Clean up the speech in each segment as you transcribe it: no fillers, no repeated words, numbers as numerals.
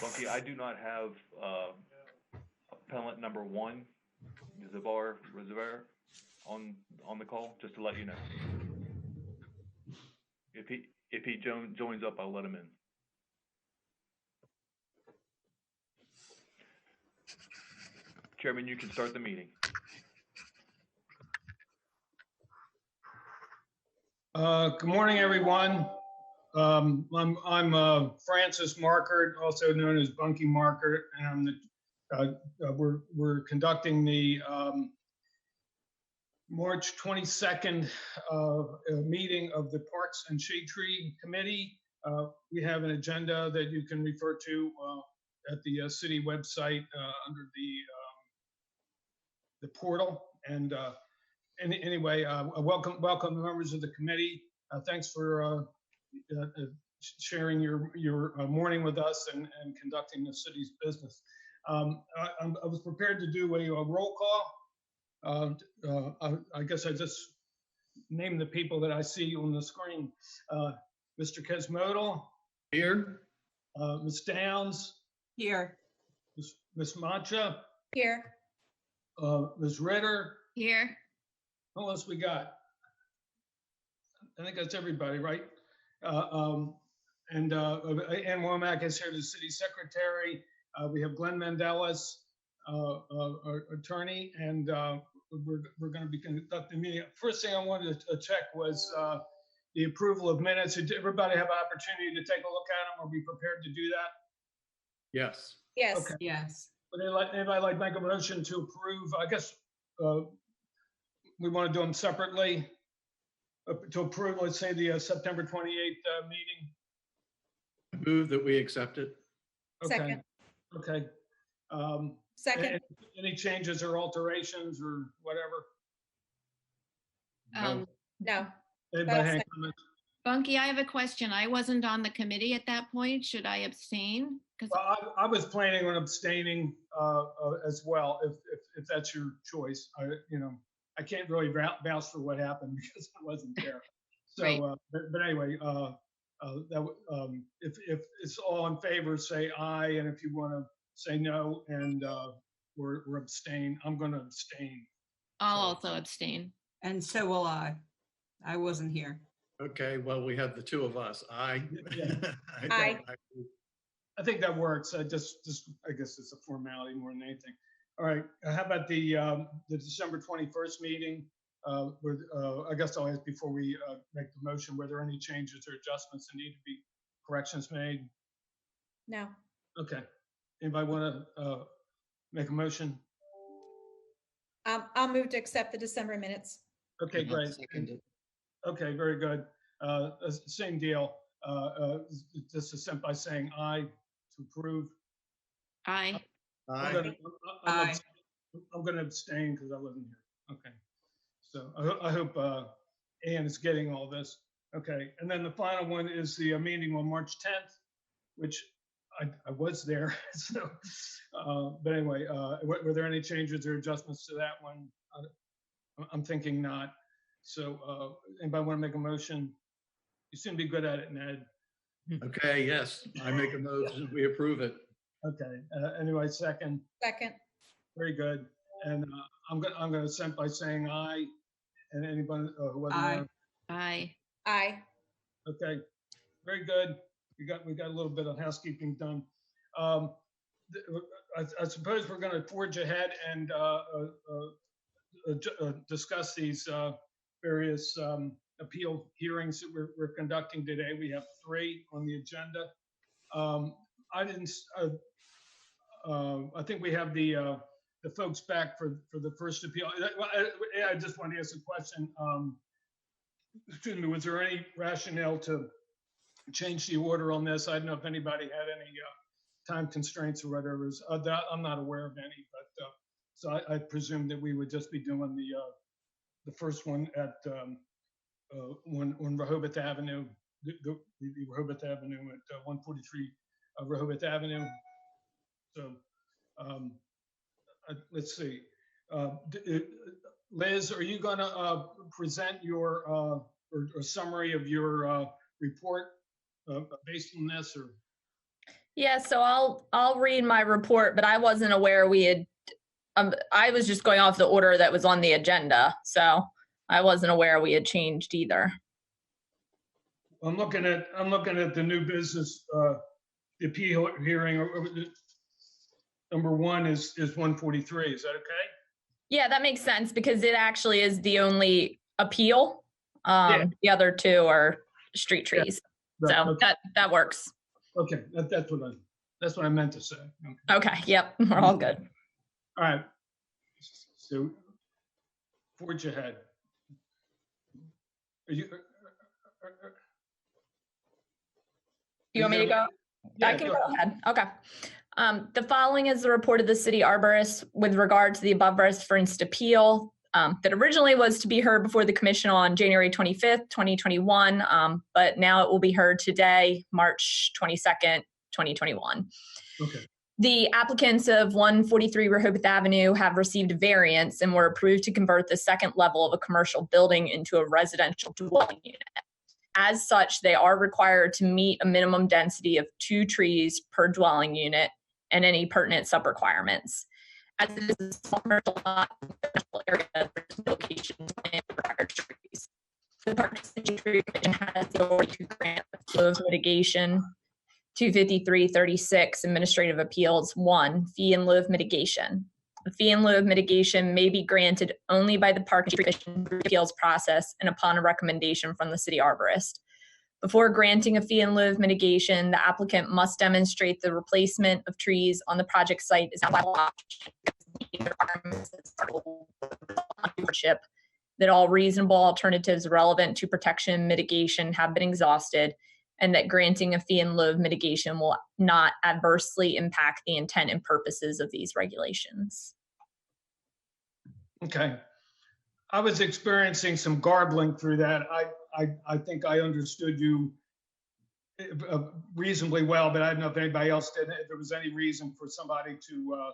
Bunky, I do not have appellant number 1, Zavar Reservoir, on the call, just to let you know. If he joins up, I'll let him in. Chairman, you can start the meeting. Good morning, everyone. I'm Francis Markert, also known as Bunky Markert, and we're conducting the March 22nd meeting of the Parks and Shade Tree Committee. We have an agenda that you can refer to at the city website under the portal. And anyway, welcome members of the committee. Thanks for sharing your morning with us and conducting the city's business. I was prepared to do a roll call. I guess I just named the people that I see on the screen. Mr. Kesmodal. Here. Ms. Downs. Here. Ms. Macha. Here. Ms. Ritter. Here. Who else we got? I think that's everybody, right? Ann Womack is here, the city secretary. We have Glenn Mendelis, our attorney, and we're going to be conducting the meeting. First thing I wanted to check was the approval of minutes. Did everybody have an opportunity to take a look at them? Are we prepared to do that? Yes. Yes. Okay. Yes. Would anybody like to make a motion to approve? I guess we want to do them separately. To approve, let's say the September 28th meeting. I move that we accept it. Okay. Second. Okay. Second. Any changes or alterations or whatever? No. Anybody have any Second. comments? Bunky, I have a question. I wasn't on the committee at that point. Should I abstain? Because Well, I was planning on abstaining as well, if that's your choice. I can't really vouch for what happened because I wasn't there. So, Right. But anyway, if it's all in favor, say aye, and if you want to say no, and we're abstain, I'm going to abstain. I'll also abstain. And so will I. I wasn't here. Okay, well, we have the two of us. Aye. Yeah. Aye. I think that works. I guess it's a formality more than anything. All right. How about the December 21st meeting? I guess I'll ask before we make the motion, were there any changes or adjustments that need to be corrections made? No. Okay. Anybody want to make a motion? I'll move to accept the December minutes. Okay, great. Okay, very good. Same deal. Just assent by saying aye to approve. Aye. Aye. I'm going to abstain because I wasn't here. Okay. So I hope Ann is getting all this. Okay. And then the final one is the meeting on March 10th, which I was there. So, but anyway, were there any changes or adjustments to that one? I'm thinking not. So anybody want to make a motion? You seem to be good at it, Ned. Okay, yes, I make a motion, we approve it. Okay. Anyway, second. Second. Very good. And I'm going to assent by saying aye. And anybody who wasn't Aye. there? Aye. Aye. Okay. Very good. We got a little bit of housekeeping done. I suppose we're going to forge ahead and discuss these various appeal hearings that we're conducting today. We have 3 on the agenda. I think we have the folks back for the first appeal. I just want to ask a question. Excuse me, was there any rationale to change the order on this? I don't know if anybody had any time constraints or whatever. I'm not aware of any, but so I presume that we would just be doing the first one at on Rehoboth Avenue, the Rehoboth Avenue at 143 Rehoboth Avenue. So let's see. Liz, are you going to present your or summary of your report based on this? Or Yeah, so I'll read my report, but I wasn't aware we had, I was just going off the order that was on the agenda, so I wasn't aware we had changed either. I'm looking at the new business, the appeal hearing, number one is 143. Is that okay? Yeah, that makes sense because it actually is the only appeal. Yeah. The other two are street trees. Right, So okay. that works. Okay, that's what I meant to say. Okay. Okay, yep, we're all good. All right. So, forge ahead. Are you? You want me to go? Yeah, I can go ahead. Okay. The following is the report of the city arborist with regard to the above referenced appeal that originally was to be heard before the commission on January 25th, 2021, but now it will be heard today, March 22nd, 2021. Okay. The applicants of 143 Rehoboth Avenue have received a variance and were approved to convert the second level of a commercial building into a residential dwelling unit. As such, they are required to meet a minimum density of 2 trees per dwelling unit and any pertinent sub-requirements. As it is a small commercial lot in the commercial area, there's no location plan for prior trees. The Park District Tree Commission has the authority to grant the flow of mitigation 253-36 Administrative Appeals 1 Fee in lieu of mitigation. The fee in lieu of mitigation may be granted only by the Park and Street Commission appeals process and upon a recommendation from the city arborist. Before granting a fee in lieu of mitigation, the applicant must demonstrate the replacement of trees on the project site is not a viable option that all reasonable alternatives relevant to protection and mitigation have been exhausted, and that granting a fee in lieu of mitigation will not adversely impact the intent and purposes of these regulations. Okay. I was experiencing some garbling through that. I think I understood you reasonably well, but I don't know if anybody else did. If there was any reason for somebody to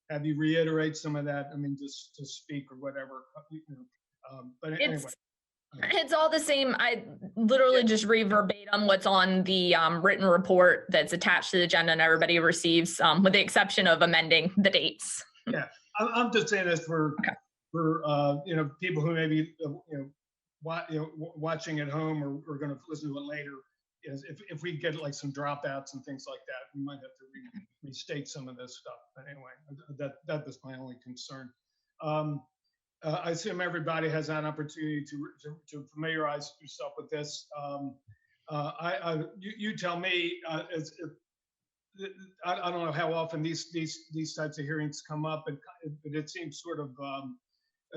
have you reiterate some of that, I mean, just to speak or whatever. But anyway. It's all the same. I literally just read verbatim what's on the written report that's attached to the agenda and everybody receives, with the exception of amending the dates. Yeah, I'm just saying this for people who may be watching at home or going to listen to it later. Is if we get like some dropouts and things like that, we might have to restate some of this stuff. But anyway, that was my only concern. I assume everybody has an opportunity to familiarize yourself with this. You tell me. I don't know how often these types of hearings come up, but it seems sort of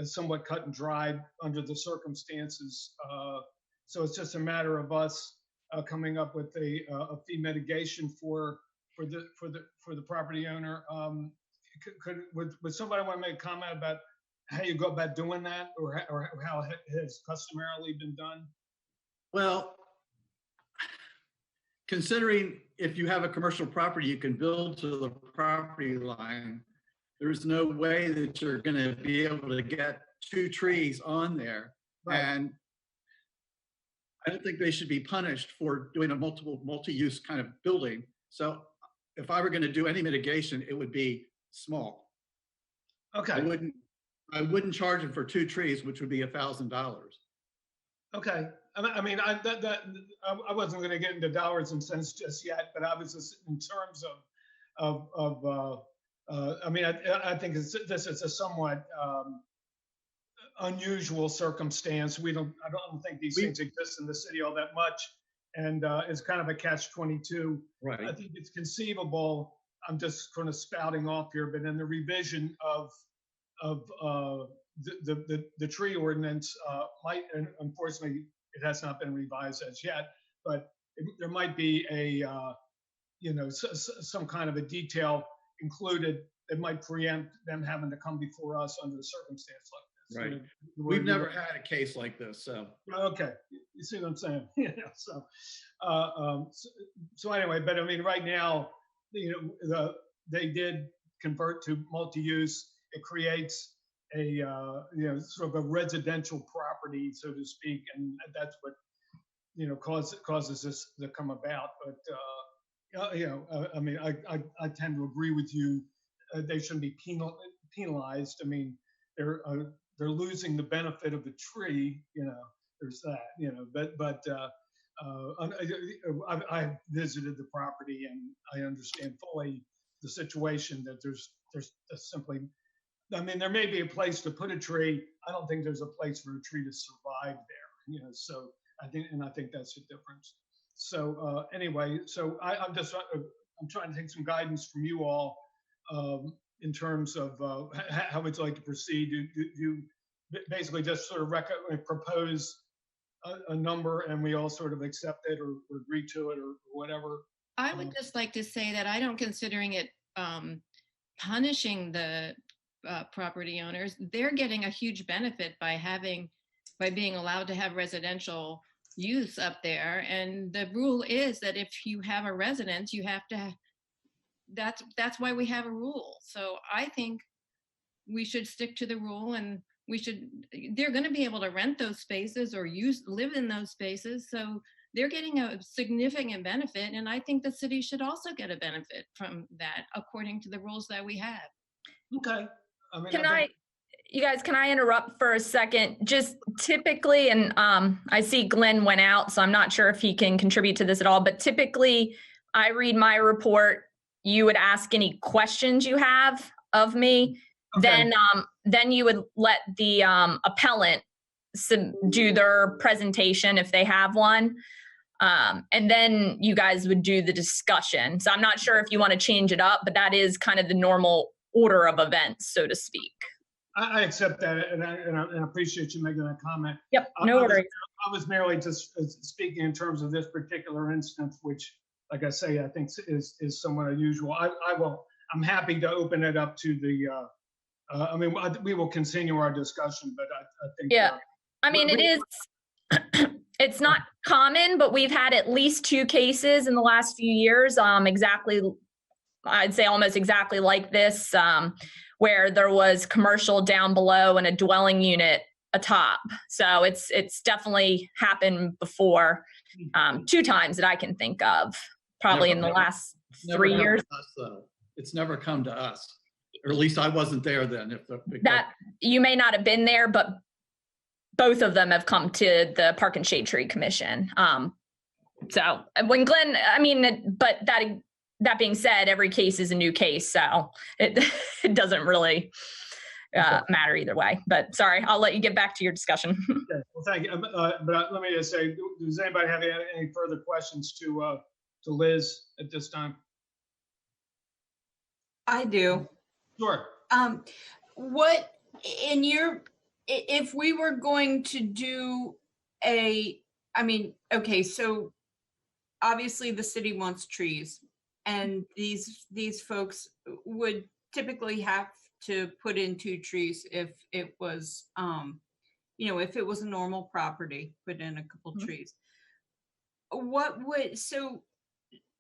somewhat cut and dried under the circumstances. So it's just a matter of us coming up with a fee mitigation for the property owner. Would somebody want to make a comment about how you go about doing that, or how it has customarily been done? Well, considering if you have a commercial property, you can build to the property line. There's no way that you're going to be able to get 2 trees on there. Right. And I don't think they should be punished for doing a multi-use kind of building. So if I were going to do any mitigation, it would be small. Okay. I wouldn't charge them for 2 trees, which would be $1,000. Okay. I mean, I wasn't going to get into dollars and cents just yet, but I was just in terms I mean, I think this is a somewhat unusual circumstance. I don't think these things exist in the city all that much, and it's kind of a catch-22. Right. I think it's conceivable. I'm just kind of spouting off here, but in the revision of the tree ordinance, and unfortunately it has not been revised as yet, but there might be some kind of a detail included that might preempt them having to come before us under a circumstance like this. Right. We've never had a case like this, so. Okay, you see what I'm saying? So anyway, but I mean, right now, they did convert to multi-use. It creates a sort of a residential property, so to speak, and that's what causes this to come about. But I mean, I tend to agree with you. They shouldn't be penalized. I mean, they're losing the benefit of the tree. There's that. I've visited the property and I understand fully the situation that there's simply. I mean, there may be a place to put a tree. I don't think there's a place for a tree to survive there. So I think that's the difference. So anyway, so I'm trying to take some guidance from you all in terms of how would you like to proceed? Do you basically just sort of propose a number and we all sort of accept it or agree to it or whatever? I would just like to say that I don't considering it punishing the property owners. They're getting a huge benefit by being allowed to have residential use up there. And the rule is that if you have a residence, you have to, that's why we have a rule. So I think we should stick to the rule, and they're going to be able to rent those spaces or live in those spaces. So they're getting a significant benefit. And I think the city should also get a benefit from that according to the rules that we have. Okay. I mean, You guys, can I interrupt for a second? Just typically, and I see Glenn went out, so I'm not sure if he can contribute to this at all, but typically I read my report, you would ask any questions you have of me, Okay. then you would let the appellant do their presentation if they have one, and then you guys would do the discussion. So I'm not sure if you want to change it up, but that is kind of the normal order of events, so to speak. I accept that, and I appreciate you making that comment. Yep, no worries. I was merely just speaking in terms of this particular instance, which, like I say, I think is somewhat unusual. I'm happy to open it up to the. I mean, we will continue our discussion, but I think. Yeah, I mean, it is. It's not common, but we've had at least 2 cases in the last few years. Exactly, I'd say almost exactly like this. Where there was commercial down below and a dwelling unit atop. So it's definitely happened before, 2 times that I can think of, probably in the last 3 years. It's never come to us, or at least I wasn't there then. That you may not have been there, but both of them have come to the Park and Shade Tree Commission. So when Glenn, I mean, but that being said, every case is a new case, so it doesn't really matter either way. But sorry, I'll let you get back to your discussion. Okay. Well, thank you. But let me just say, does anybody have any further questions to Liz at this time? I do. Sure. What if we were going to do so obviously the city wants trees, and these folks would typically have to put in 2 trees if it was, if it was a normal property, put in a couple trees.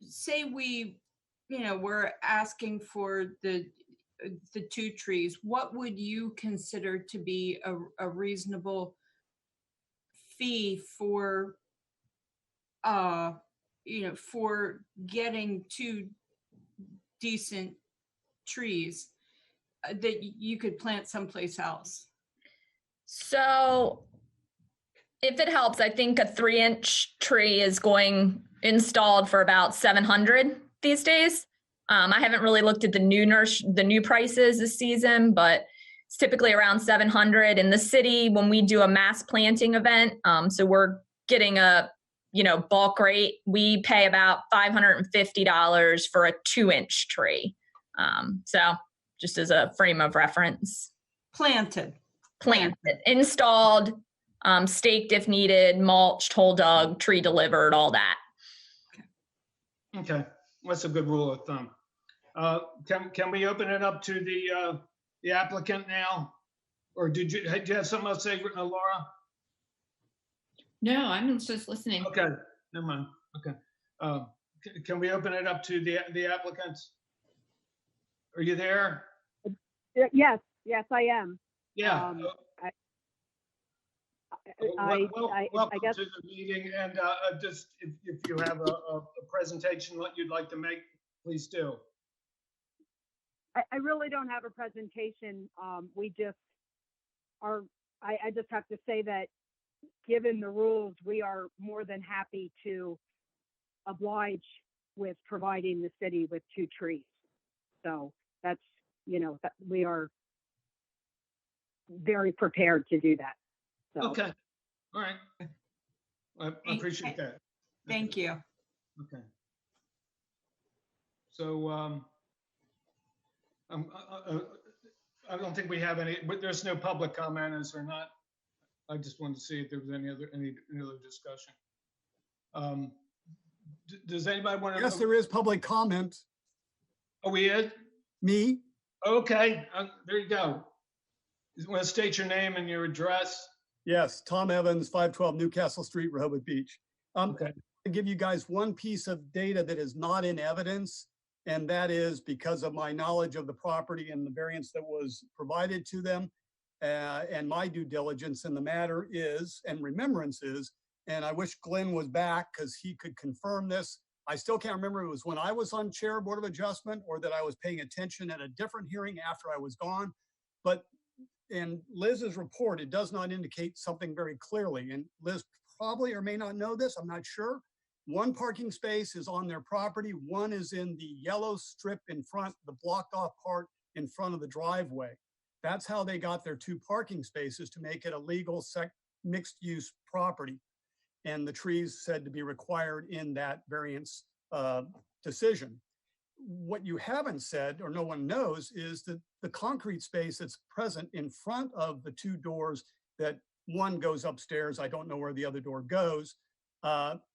Say we're asking for the 2 trees, what would you consider to be a reasonable fee for for getting 2 decent trees that you could plant someplace else? So if it helps, I think a 3-inch tree is going installed for about $700 these days. I haven't really looked at the new prices this season, but it's typically around $700 in the city when we do a mass planting event. So we're getting a bulk rate. We pay about $550 for a 2-inch tree. So just as a frame of reference. Planted, installed, staked if needed, mulched, hole dug, tree delivered, all that. Okay, that's a good rule of thumb. Can we open it up to the applicant now? Or did you have something else to say, Laura? No, I'm just listening. Okay, never mind. Okay. Can we open it up to the applicants? Are you there? Yes, I am. Yeah. Welcome guess to the meeting, and just if you have a presentation that you'd like to make, please do. I really don't have a presentation. We just are, I just have to say that given the rules, we are more than happy to oblige with providing the city with 2 trees. So that's, that we are very prepared to do that. So. Okay, all right. I appreciate that. Thank you. Okay. So I don't think we have any, but there's no public comment, is there not? I just wanted to see if there was any other discussion. Does anybody want to? Yes, there is public comment. Oh, we is? Me? Okay, there you go. You want to state your name and your address? Yes, Tom Evans, 512 Newcastle Street, Rehoboth Beach. Okay. To give you guys one piece of data that is not in evidence, and that is because of my knowledge of the property and the variance that was provided to them, and my due diligence in the matter is, and remembrance is, and I wish Glenn was back because he could confirm this. I still can't remember if it was when I was on Chair Board of Adjustment or that I was paying attention at a different hearing after I was gone. But in Liz's report, it does not indicate something very clearly. And Liz probably or may not know this, I'm not sure. 1 parking space is on their property. 1 is in the yellow strip in front, the blocked off part in front of the driveway. That's how they got their 2 parking spaces to make it a legal mixed use property. And the trees said to be required in that variance decision. What you haven't said, or no one knows, is that the concrete space that's present in front of the 2 doors, that 1 goes upstairs, I don't know where the other door goes,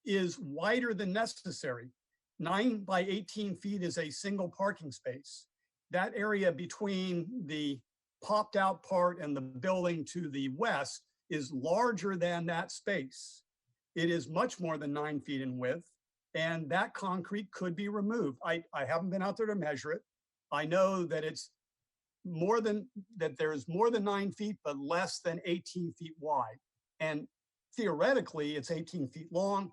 is wider than necessary. 9 by 18 feet is a single parking space. That area between the popped out part and the building to the west is larger than that space. It is much more than 9 feet in width, and that concrete could be removed. I haven't been out there to measure it. I know that it's more than, that there's more than 9 feet, but less than 18 feet wide. And theoretically, it's 18 feet long.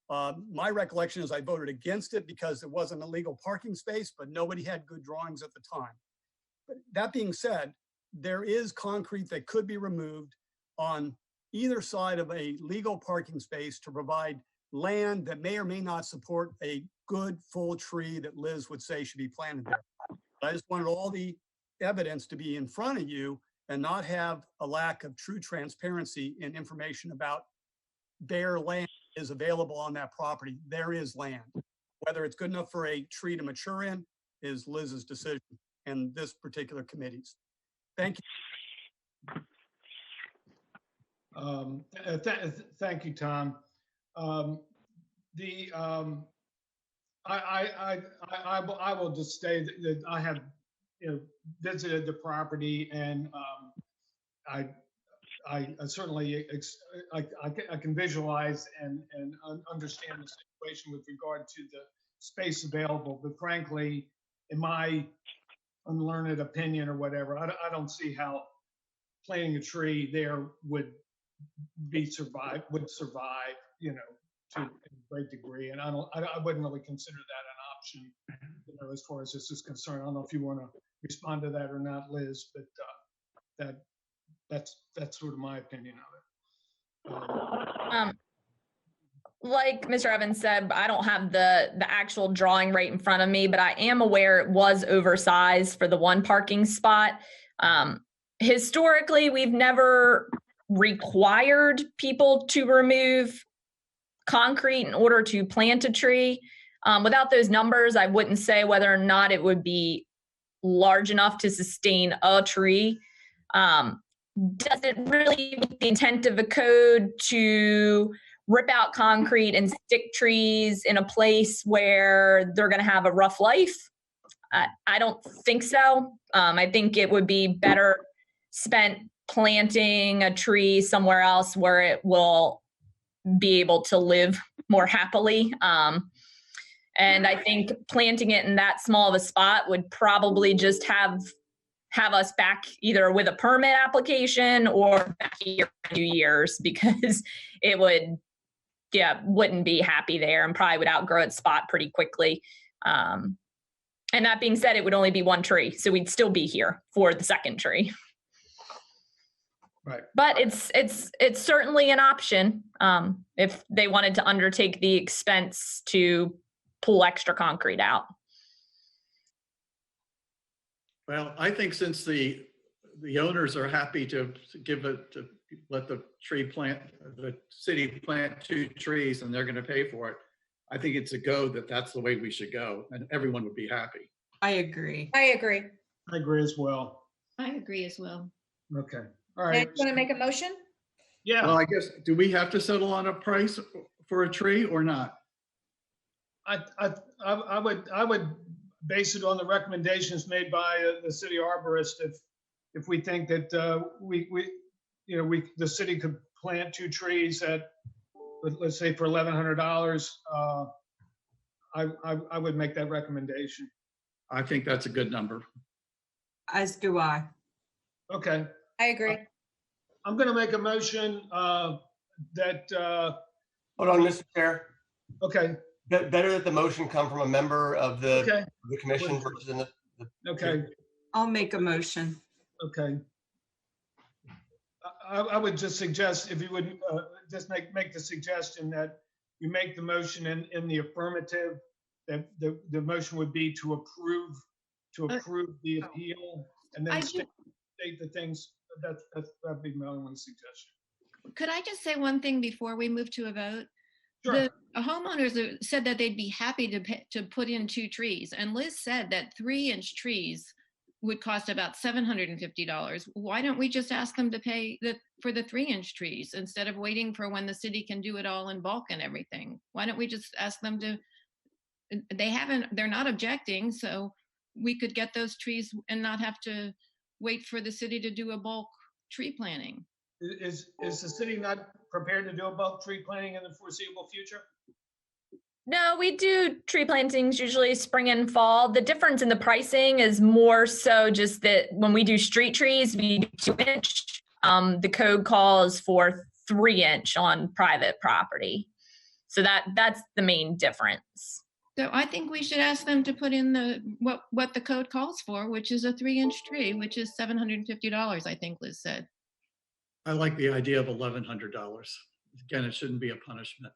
My recollection is I voted against it because it wasn't a legal parking space, but nobody had good drawings at the time. But that being said, there is concrete that could be removed on either side of a legal parking space to provide land that may or may not support a good full tree that Liz would say should be planted there. I just wanted all the evidence to be in front of you and not have a lack of true transparency in information about their land is available on that property. There is land. Whether it's good enough for a tree to mature in is Liz's decision and this particular committee's. Thank you. Thank you, Tom. I will just say that I have, visited the property, and I certainly I can visualize and understand the situation with regard to the space available. But frankly, in my unlearned opinion or whatever, I don't see how planting a tree there would survive, to a great degree. And I wouldn't really consider that an option, as far as this is concerned. I don't know if you want to respond to that or not, Liz, but that's sort of my opinion of it. Like Mr. Evans said, I don't have the actual drawing right in front of me, but I am aware it was oversized for the 1 parking spot. Historically, we've never required people to remove concrete in order to plant a tree. Without those numbers, I wouldn't say whether or not it would be large enough to sustain a tree. Does it really meet the intent of the code to rip out concrete and stick trees in a place where they're going to have a rough life? I don't think so. I think it would be better spent planting a tree somewhere else where it will be able to live more happily. And I think planting it in that small of a spot would probably just have have us back either with a permit application or back here in 2 years, because it would, wouldn't be happy there and probably would outgrow its spot pretty quickly. And that being said, it would only be one tree, so we'd still be here for the second tree. Right. But it's certainly an option if they wanted to undertake the expense to pull extra concrete out. Well, I think since the owners are happy to let the city plant 2 trees and they're going to pay for it, I think it's a go that's the way we should go, and everyone would be happy. I agree. I agree. I agree as well. I agree as well. Okay, all Now, right. you want to make a motion? Yeah, Well, I guess, do we have to settle on a price for a tree or not? I would base it on the recommendations made by the city arborist. If we think that the city could plant 2 trees at, let's say, for $1,100, I would make that recommendation. I think that's a good number. As do I. Okay, I agree. I'm going to make a motion that, Hold on, Mr. Chair. okay, Better that the motion come from a member of the okay, commission versus in the. okay. I'll make a motion. Okay. I would just suggest, if you would just make the suggestion that you make the motion in the affirmative, that the motion would be to approve the appeal, and then state the things. That'd be my only suggestion. Could I just say one thing before we move to a vote? Sure. The homeowners said that they'd be happy to put in 2 trees, and Liz said that 3-inch trees would cost about $750. Why don't we just ask them to pay for the 3-inch trees instead of waiting for when the city can do it all in bulk and everything? Why don't we just ask them to? They're not objecting, so we could get those trees and not have to wait for the city to do a bulk tree planting. Is the city not prepared to do a bulk tree planting in the foreseeable future? No, we do tree plantings usually spring and fall. The difference in the pricing is more so just that when we do street trees, we do 2-inch. The code calls for 3-inch on private property. So that's the main difference. So I think we should ask them to put in what the code calls for, which is a 3-inch tree, which is $750, I think Liz said. I like the idea of $1,100. Again, it shouldn't be a punishment.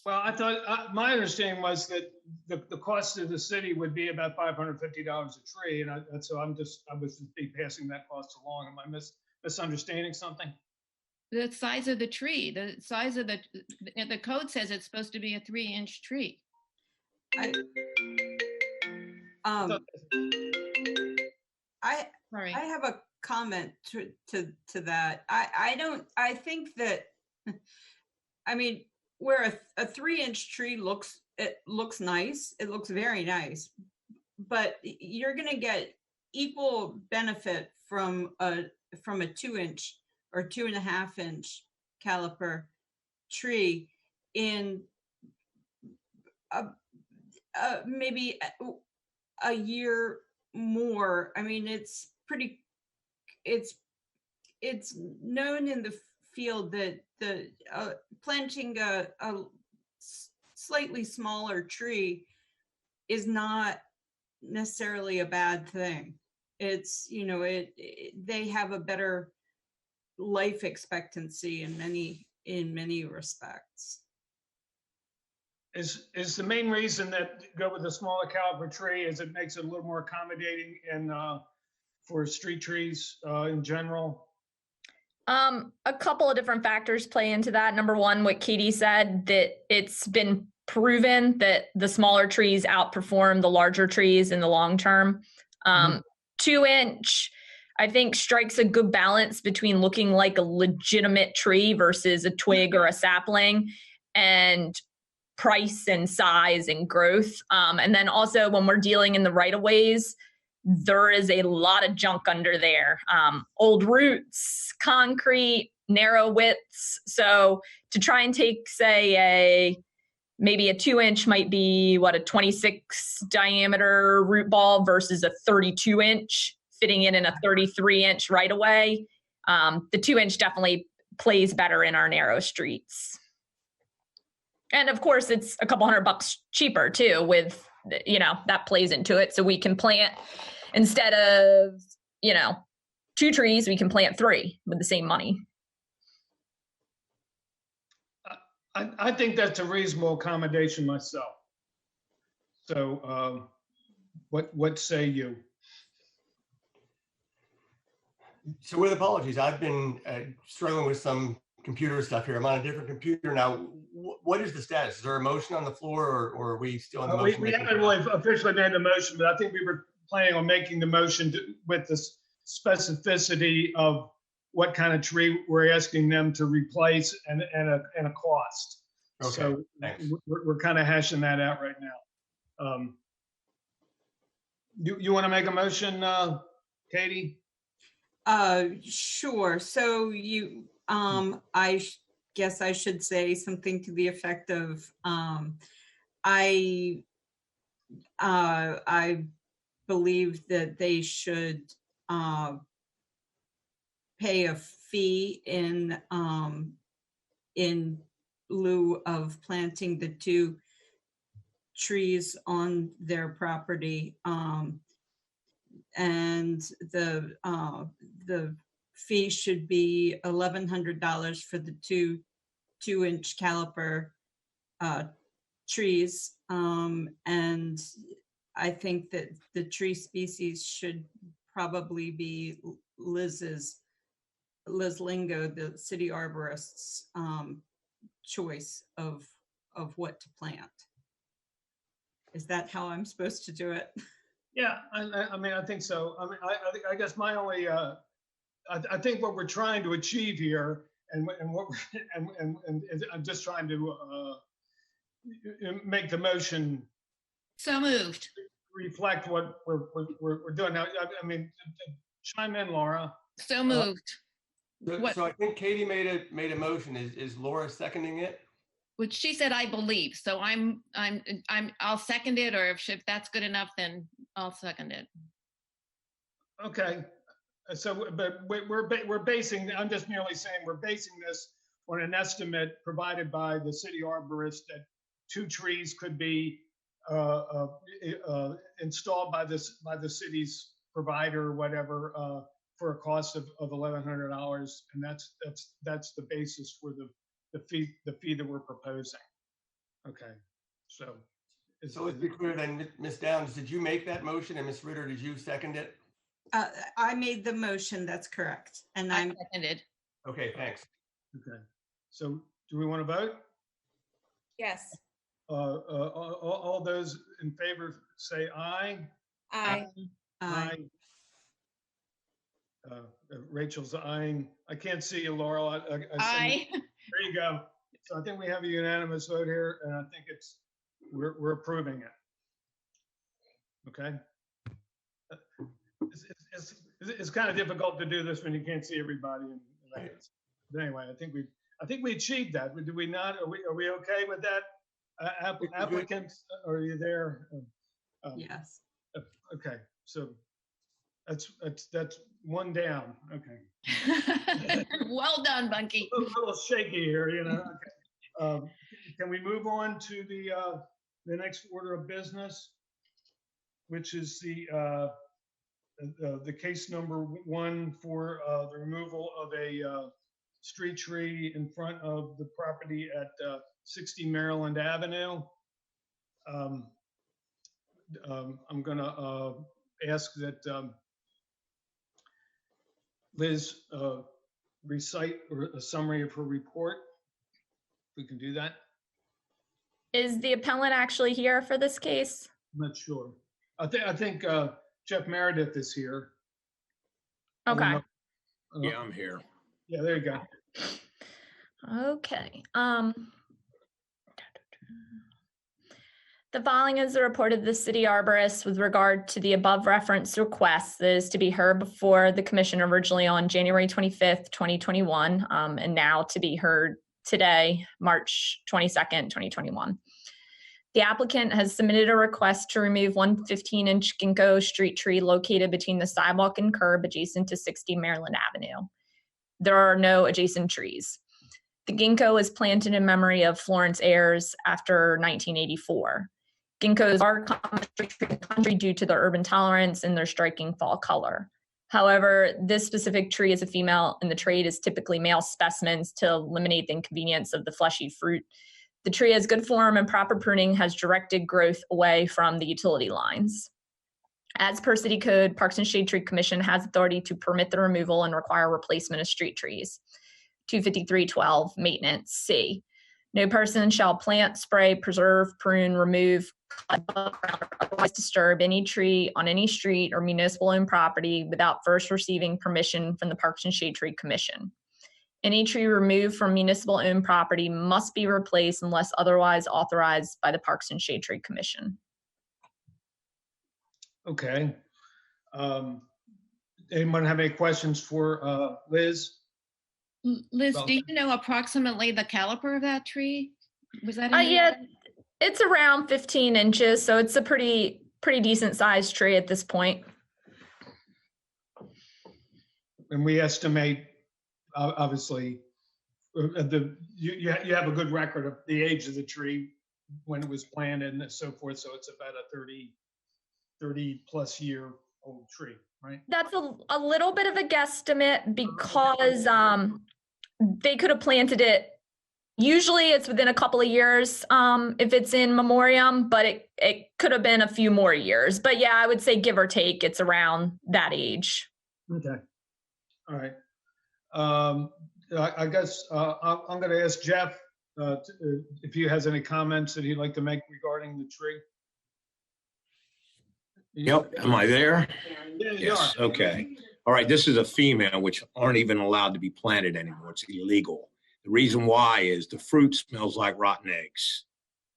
Well, I thought, my understanding was that the cost to the city would be about $550 a tree, and so I was just passing that cost along. Am I misunderstanding something? The size of the tree, the size of the code says it's supposed to be a 3-inch tree. I Sorry. I have a comment to that. I think that, I mean, where a 3-inch tree looks nice, it looks very nice, but you're going to get equal benefit from a 2-inch or 2.5-inch caliper tree in maybe a year more. I mean, it's known in the field that planting a slightly smaller tree is not necessarily a bad thing. It's, they have a better life expectancy in many respects. Is the main reason that go with a smaller caliber tree is it makes it a little more accommodating for street trees in general? A couple of different factors play into that. Number one, what Katie said, that it's been proven that the smaller trees outperform the larger trees in the long term. 2-inch, I think, strikes a good balance between looking like a legitimate tree versus a twig or a sapling, and price and size and growth. And then also when we're dealing in the right-of-ways, there is a lot of junk under there. Old roots, concrete, narrow widths. So to try and take, say, a maybe a 2-inch might be what, a 26 diameter root ball versus a 32-inch fitting in a 33-inch right away. The 2-inch definitely plays better in our narrow streets. And of course, it's a couple $100 cheaper too, with, you know, that plays into it. So we can plant, instead of, you know, 2 trees, we can plant 3 with the same money. I think that's a reasonable accommodation myself. So what say you? So with apologies, I've been struggling with some computer stuff here. I'm on a different computer now. What is the status? Is there a motion on the floor, or are we still in the motion? We haven't really officially made the motion, but I think we were planning on making the motion with the specificity of what kind of tree we're asking them to replace and a cost. Okay, so thanks. We're kind of hashing that out right now. You want to make a motion, Katie? Sure. So you, guess I should say something to the effect of, I believe that they should pay a fee in lieu of planting the 2 trees on their property. And the fee should be $1,100 for the 2-inch caliper trees. And I think that the tree species should probably be Liz Lingo, the city arborist's choice of what to plant. Is that how I'm supposed to do it? Yeah, I mean, I think so. I mean, I guess my only, I think what we're trying to achieve here, and what, and I'm just trying to make the motion So moved. reflect what we're doing now. I mean, chime in, Laura. So moved. What? So I think Katie made a motion. Is Laura seconding it? Which she said, I believe. So I'll second it, or if that's good enough, then I'll second it. Okay. So, but we're basing, I'm just merely saying we're basing this on an estimate provided by the city arborist that 2 trees could be installed by the city's provider or whatever for a cost of $1,100, and that's the basis for the fee that we're proposing. Okay, so let's be clear then, Ms. Downs, did you make that motion, and Ms. Ritter, did you second it? I made the motion, that's correct. And I seconded. Okay, thanks. Okay, so do we want to vote? Yes. All those in favor say aye. Aye. Aye. Rachel's eyeing. I can't see you, Laurel. Aye. There you go. So I think we have a unanimous vote here, and I think we're approving it. Okay. It's kind of difficult to do this when you can't see everybody. But anyway, I think we achieved that. Did we not? Are we okay with that? Applicants, are you there? Yes. Okay, so that's one down. Okay. Well done, Bunky. A little shaky here, you know. Okay. Can we move on to the next order of business, which is the case number 1 for the removal of a street tree in front of the property at 60 Maryland Avenue. I'm going to ask that Liz recite a summary of her report. We can do that. Is the appellant actually here for this case? I'm not sure. I think Jeff Meredith is here. Okay. Yeah, I'm here. Yeah, there you go. Okay. The following is the report of the city arborist with regard to the above referenced request that is to be heard before the commission originally on January 25th, 2021, and now to be heard today, March 22nd, 2021. The applicant has submitted a request to remove one 15-inch ginkgo street tree located between the sidewalk and curb adjacent to 60 Maryland Avenue. There are no adjacent trees. The ginkgo is planted in memory of Florence Ayres after 1984. Ginkgos are common in the country due to their urban tolerance and their striking fall color. However, this specific tree is a female and the trade is typically male specimens to eliminate the inconvenience of the fleshy fruit. The tree has good form and proper pruning has directed growth away from the utility lines. As per city code, Parks and Shade Tree Commission has authority to permit the removal and require replacement of street trees. 253.12 maintenance C. No person shall plant, spray, preserve, prune, remove, cut, or otherwise disturb any tree on any street or municipal-owned property without first receiving permission from the Parks and Shade Tree Commission. Any tree removed from municipal-owned property must be replaced unless otherwise authorized by the Parks and Shade Tree Commission. Okay. Anyone have any questions for Liz? Liz, Well, do you know approximately the caliper of that tree? Was that? Yeah, it's around 15 inches, so it's a pretty decent sized tree at this point. And we estimate, obviously, you have a good record of the age of the tree when it was planted and so forth. So it's about a 30 plus year old tree, right? That's a little bit of a guesstimate because they could have planted it. Usually it's within a couple of years if it's in memoriam, but it could have been a few more years. But yeah, I would say give or take, it's around that age. Okay. All right. I guess I'm going to ask Jeff if he has any comments that he'd like to make regarding the tree. Yep, am I there? Yeah, you Yes, are. okay. All right, this is a female, which aren't even allowed to be planted anymore. It's illegal. The reason why is the fruit smells like rotten eggs.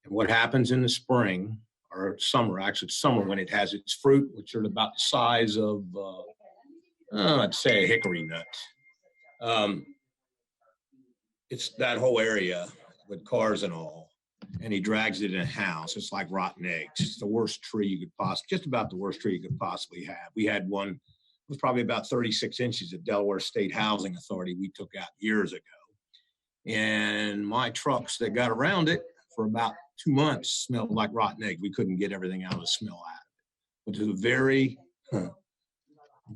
And what happens in the spring or summer, actually it's summer when it has its fruit, which are about the size of, I'd say a hickory nut. It's that whole area with cars and all. And he drags it in a house. It's like rotten eggs. It's the worst tree you could possibly, just about the worst tree you could possibly have. We had one, it was probably about 36 inches at Delaware State Housing Authority we took out years ago. And my trucks that got around it for about 2 months smelled like rotten eggs. We couldn't get everything out of the smell out of it. Which is a very,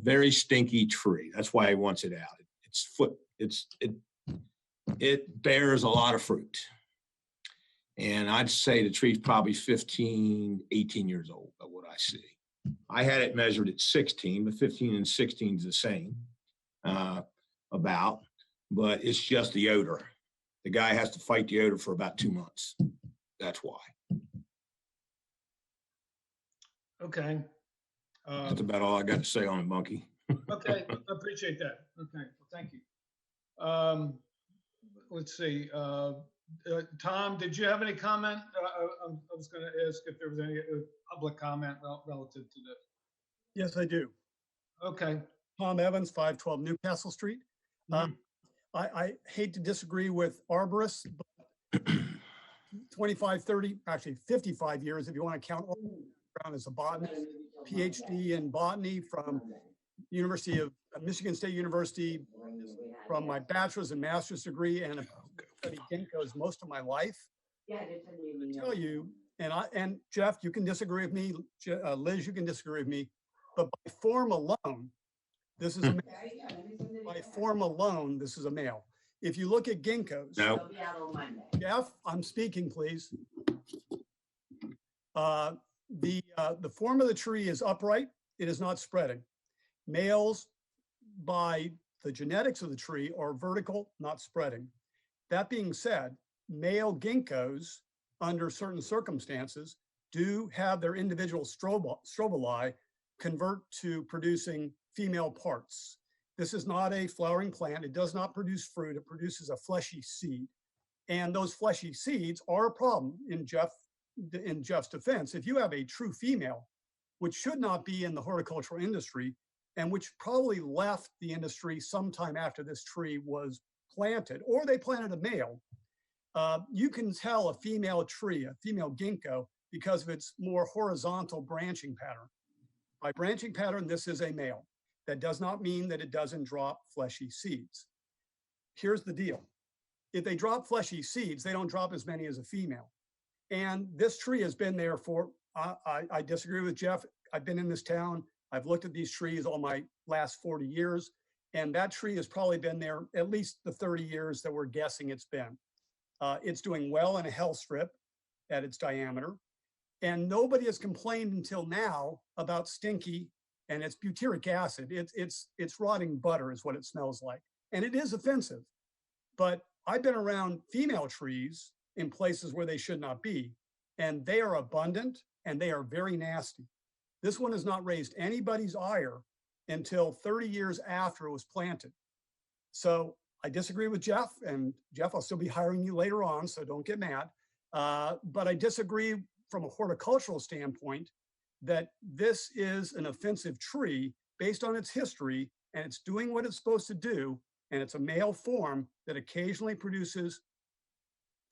very stinky tree. That's why he wants it out. It bears a lot of fruit. And I'd say the tree's probably 15, 18 years old, by what I see. I had it measured at 16, but 15 and 16 is the same, but it's just the odor. The guy has to fight the odor for about 2 months. That's why. Okay. That's about all I got to say on it, Monkey. Okay, I appreciate that. Okay, well, thank you. Let's see. Tom, did you have any comment? I was going to ask if there was any public comment relative to this. Yes, I do. Okay. Tom Evans, 512 Newcastle Street. I hate to disagree with Arborist, but 25, 30, actually 55 years, if you want to count around as a botanist, PhD in botany from University of Michigan State University, from my bachelor's and master's degree, and studied ginkgos most of my life. I tell you, and Jeff, you can disagree with me. Liz, you can disagree with me, but by form alone, this is a male. By form alone, this is a male. If you look at ginkgos, No. Jeff, I'm speaking, please. The form of the tree is upright. It is not spreading. Males, by the genetics of the tree, are vertical, not spreading. That being said, male ginkgos, under certain circumstances, do have their individual strobili convert to producing female parts. This is not a flowering plant. It does not produce fruit. It produces a fleshy seed. And those fleshy seeds are a problem in Jeff's defense. If you have a true female, which should not be in the horticultural industry, and which probably left the industry sometime after this tree was planted, or they planted a male, You can tell a female tree, a female ginkgo, because of its more horizontal branching pattern. By branching pattern, this is a male. That does not mean that it doesn't drop fleshy seeds. Here's the deal. If they drop fleshy seeds, they don't drop as many as a female. And this tree has been there for, I disagree with Jeff. I've been in this town. I've looked at these trees all my last 40 years, and that tree has probably been there at least the 30 years that we're guessing it's been. It's doing well in a health strip at its diameter. And nobody has complained until now about stinky, and it's butyric acid. It's rotting butter is what it smells like. And it is offensive. But I've been around female trees in places where they should not be, and they are abundant and they are very nasty. This one has not raised anybody's ire until 30 years after it was planted. So I disagree with Jeff, and Jeff, I'll still be hiring you later on, so don't get mad. But I disagree from a horticultural standpoint that this is an offensive tree based on its history, and it's doing what it's supposed to do, and it's a male form that occasionally produces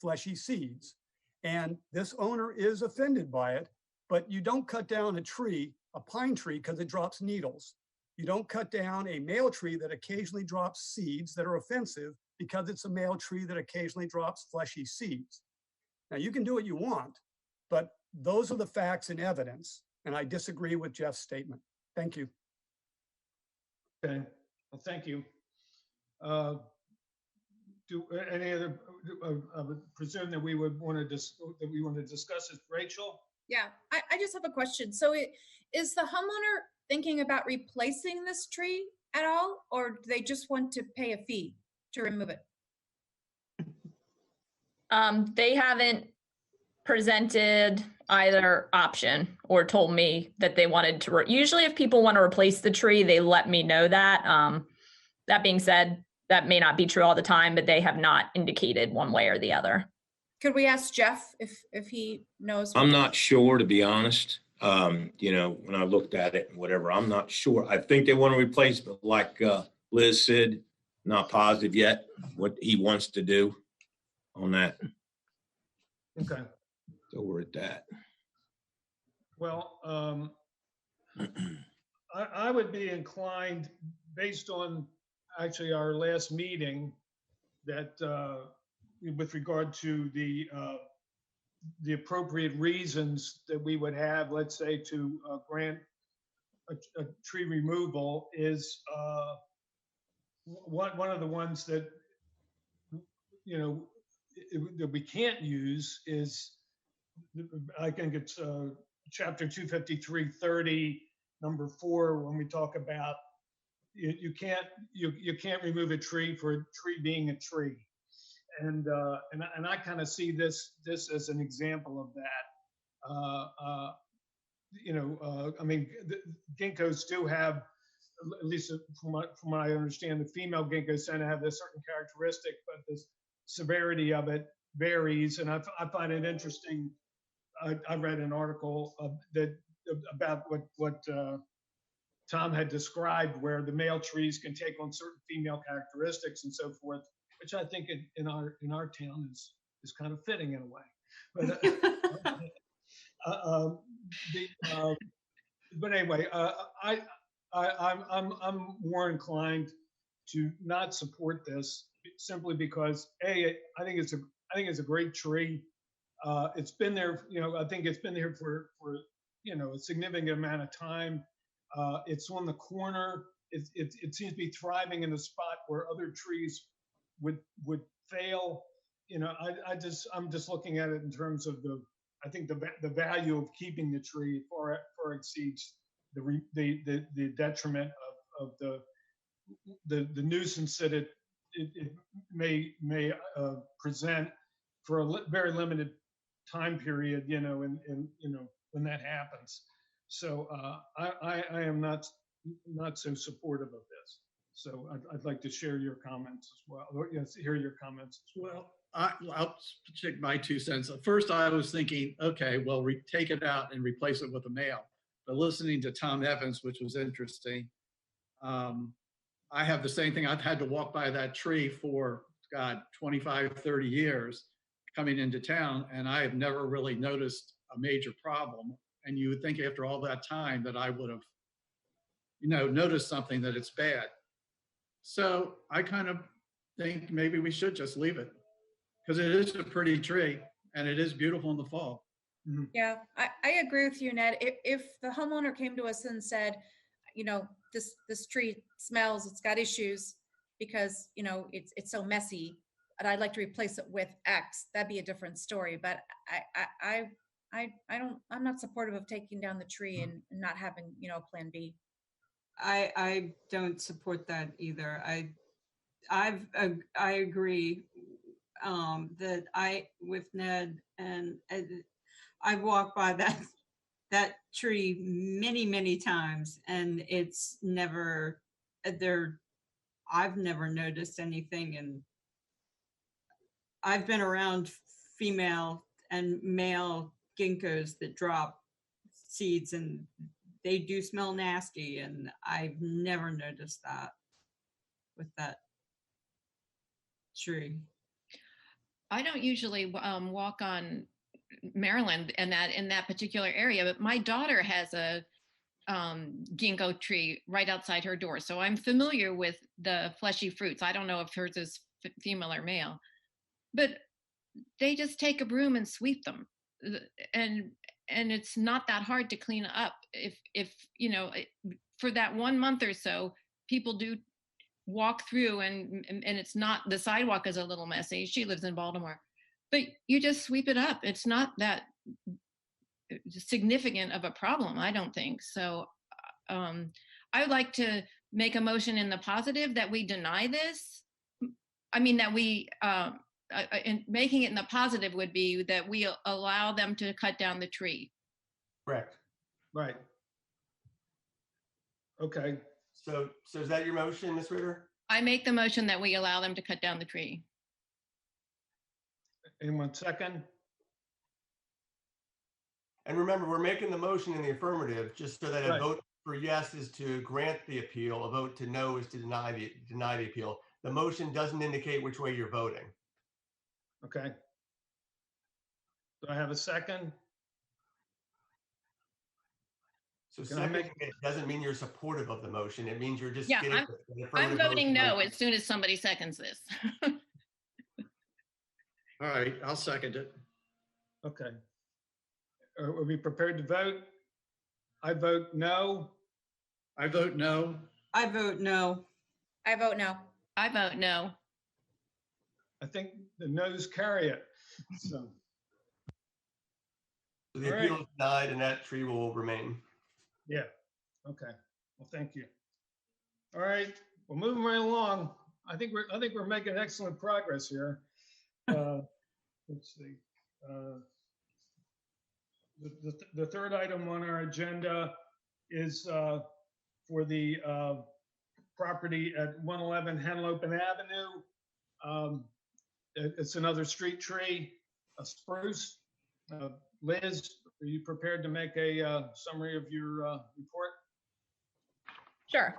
fleshy seeds. And this owner is offended by it, but you don't cut down a tree, a pine tree, because it drops needles. You don't cut down a male tree that occasionally drops seeds that are offensive because it's a male tree that occasionally drops fleshy seeds. Now, you can do what you want, but those are the facts and evidence, and I disagree with Jeff's statement. Thank you. Okay, well, thank you. Do any other, I would presume that we would want to discuss it. Rachel? Yeah, I just have a question. So is the homeowner thinking about replacing this tree at all, or do they just want to pay a fee to remove it? They haven't presented either option or told me that they wanted to. Usually if people want to replace the tree, they let me know that. That being said, that may not be true all the time, but they have not indicated one way or the other. Could we ask Jeff if he knows? I'm not sure, to be honest. You know, when I looked at it and whatever, I'm not sure. I think they want to replace, but like Liz said, not positive yet what he wants to do on that. Okay. So we're at that. Well, I would be inclined, based on actually our last meeting, that with regard to the appropriate reasons that we would have, let's say, to grant a tree removal is one of the ones that, you know, that we can't use is, I think it's chapter 253:30, number 4, when we talk about you can't remove a tree for a tree being a tree. And I kind of see this as an example of that. You know, I mean, the ginkgos do have, at least from what I understand, the female ginkgos tend to have this certain characteristic, but the severity of it varies. And I find it interesting. I read an article about what Tom had described, where the male trees can take on certain female characteristics and so forth, which I think in our town is kind of fitting in a way. But anyway, I'm more inclined to not support this, simply because I think it's a great tree. It's been there, you know, I think it's been there for you know, a significant amount of time. It's on the corner. It seems to be thriving in a spot where other trees would fail. You know, I'm just looking at it in terms of I think the value of keeping the tree far exceeds the detriment of the nuisance that it may present for a very limited time period, you know, and you know, when that happens. So I am not so supportive of this. So I'd like to share your comments as well. Or, yes, hear your comments as well. I'll check my 2 cents. At first, I was thinking, okay, well, take it out and replace it with a male. But listening to Tom Evans, which was interesting, I have the same thing. I've had to walk by that tree for, God, 25, 30 years. coming into town, and I have never really noticed a major problem. And you would think after all that time that I would have, noticed something that it's bad. So I kind of think maybe we should just leave it, because it is a pretty tree and it is beautiful in the fall. Yeah, I agree with you, Ned. If the homeowner came to us and said, this tree smells, it's got issues because, it's so messy, and I'd like to replace it with X, that'd be a different story. But I'm not supportive of taking down the tree and not having, plan B. I don't support that either. I agree that with Ned, and I've walked by that tree many times, and it's never there. I've never noticed anything, and I've been around female and male ginkgos that drop seeds, and they do smell nasty, and I've never noticed that with that tree. I don't usually walk on Maryland and in that particular area, but my daughter has a ginkgo tree right outside her door, so I'm familiar with the fleshy fruits. I don't know if hers is female or male, but they just take a broom and sweep them, and it's not that hard to clean up. If for that 1 month or so, people do walk through, and it's not, the sidewalk is a little messy. She lives in Baltimore, but you just sweep it up. It's not that significant of a problem, I don't think. So I would like to make a motion in the positive that we deny this. I mean, that we, and making it in the positive would be that we allow them to cut down the tree. Correct. Right. Okay. So is that your motion, Ms. Ritter? I make the motion that we allow them to cut down the tree. Anyone second? And remember, we're making the motion in the affirmative, just so that a Right. vote for yes is to grant the appeal, a vote to no is to deny the appeal. The motion doesn't indicate which way you're voting. Okay. Do I have a second? So Can I second, it doesn't mean you're supportive of the motion. It means you're just Yeah, getting I'm an affirmative voting vote. no as soon as somebody seconds this. All right, I'll second it. Okay. Are we prepared to vote? I vote no. I vote no. I vote no. I vote no. I vote no. I think the noes carry it. So, So the All appeal right. is denied and that tree will remain. yeah. Okay. Well, thank you. All right. Well, moving right along. I think we're making excellent progress here. Let's see. The third item on our agenda is for the property at 111 Henlopen Avenue. It's another street tree, a spruce. Liz, are you prepared to make a summary of your report? Sure.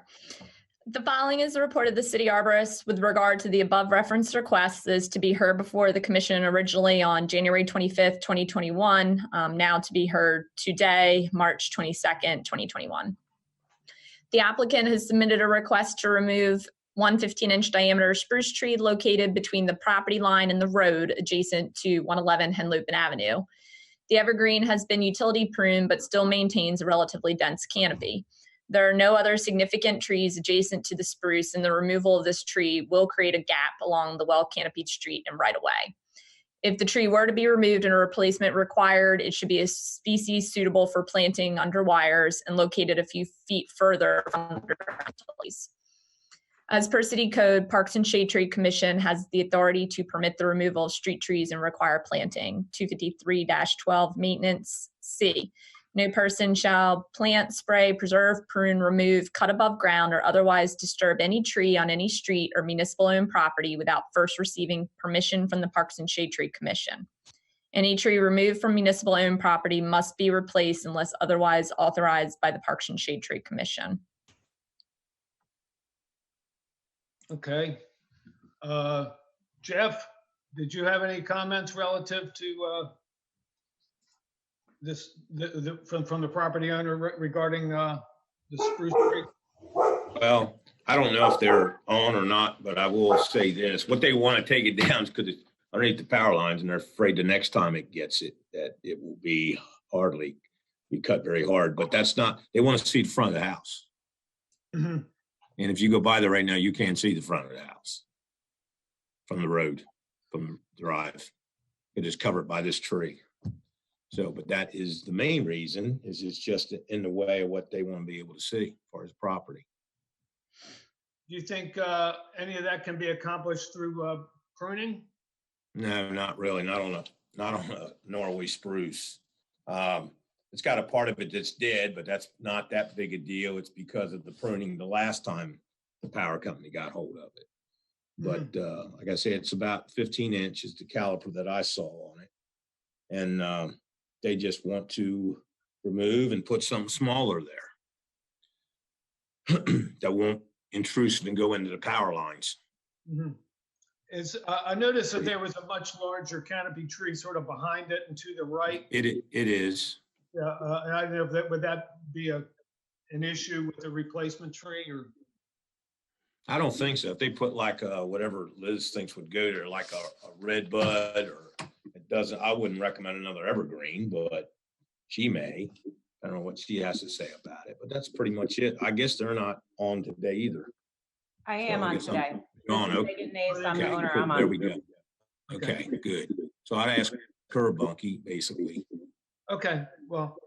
The following is the report of the city arborist with regard to the above referenced requests is to be heard before the commission originally on January 25th, 2021, now to be heard today, March 22nd, 2021. The applicant has submitted a request to remove one 15-inch diameter spruce tree located between the property line and the road adjacent to 111 Henlopen Avenue. The evergreen has been utility pruned but still maintains a relatively dense canopy. There are no other significant trees adjacent to the spruce, and the removal of this tree will create a gap along the well-canopied street and right-of-way. If the tree were to be removed and a replacement required, it should be a species suitable for planting under wires and located a few feet further from underground utilities. As per city code, Parks and Shade Tree Commission has the authority to permit the removal of street trees and require planting. 253-12 maintenance C. No person shall plant, spray, preserve, prune, remove, cut above ground, or otherwise disturb any tree on any street or municipal-owned property without first receiving permission from the Parks and Shade Tree Commission. Any tree removed from municipal-owned property must be replaced unless otherwise authorized by the Parks and Shade Tree Commission. Okay. Jeff, did you have any comments relative to from the property owner regarding the spruce tree? Well, I don't know if they're on or not, but I will say this. What they want to take it down is because it's underneath the power lines, and they're afraid the next time it gets it, that it will be be cut very hard. But that's not, they want to see the front of the house. Mhm. And if you go by there right now, you can't see the front of the house from the road, from the drive. It is covered by this tree. So, but that is the main reason, is it's just in the way of what they want to be able to see as far as property. Do you think any of that can be accomplished through pruning? No, not really. Not on a Norway spruce. It's got a part of it that's dead, but that's not that big a deal. It's because of the pruning the last time the power company got hold of it. But like I said, it's about 15 inches, the caliper that I saw on it. And they just want to remove and put something smaller there that won't intrusive and go into the power lines. Mhm. I noticed that there was a much larger canopy tree sort of behind it and to the right. It is. Yeah, and I don't know if that would be an issue with the replacement tree, or? I don't think so. If they put like whatever Liz thinks would go there, like a red bud, or it doesn't, I wouldn't recommend another evergreen, but she may. I don't know what she has to say about it, but that's pretty much it. I guess they're not on today either. I am on today. On, Meredith okay. Meagan Nace, I'm the Okay, owner, cool. I'm on. There we go. Okay, good. So I'd ask her, Bunky, basically. Okay, well,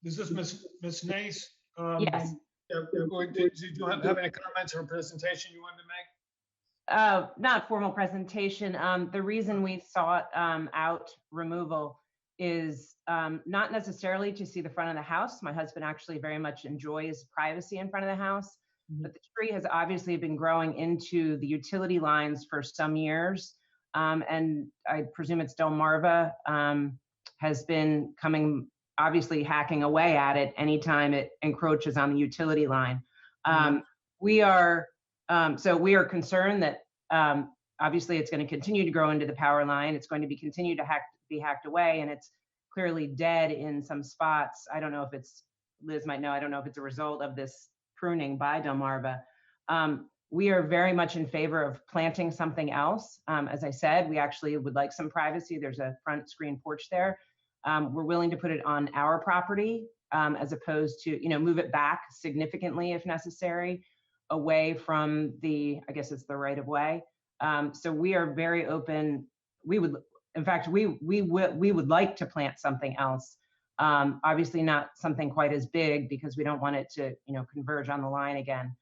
is this Miss Nace? Yes. Did you have any comments or presentation you wanted to make? Not formal presentation. The reason we sought out removal is not necessarily to see the front of the house. My husband actually very much enjoys privacy in front of the house, but the tree has obviously been growing into the utility lines for some years. And I presume it's Delmarva has been obviously hacking away at it anytime it encroaches on the utility line. We are concerned that obviously it's going to continue to grow into the power line. It's going to continue to be hacked away, and it's clearly dead in some spots. I don't know if it's, Liz might know, I don't know if it's a result of this pruning by Delmarva. We are very much in favor of planting something else. As I said, we actually would like some privacy. There's a front screen porch there. We're willing to put it on our property as opposed to, move it back significantly if necessary, away from I guess it's the right of way. So we are very open. We would like to plant something else. Obviously not something quite as big because we don't want it to, converge on the line again.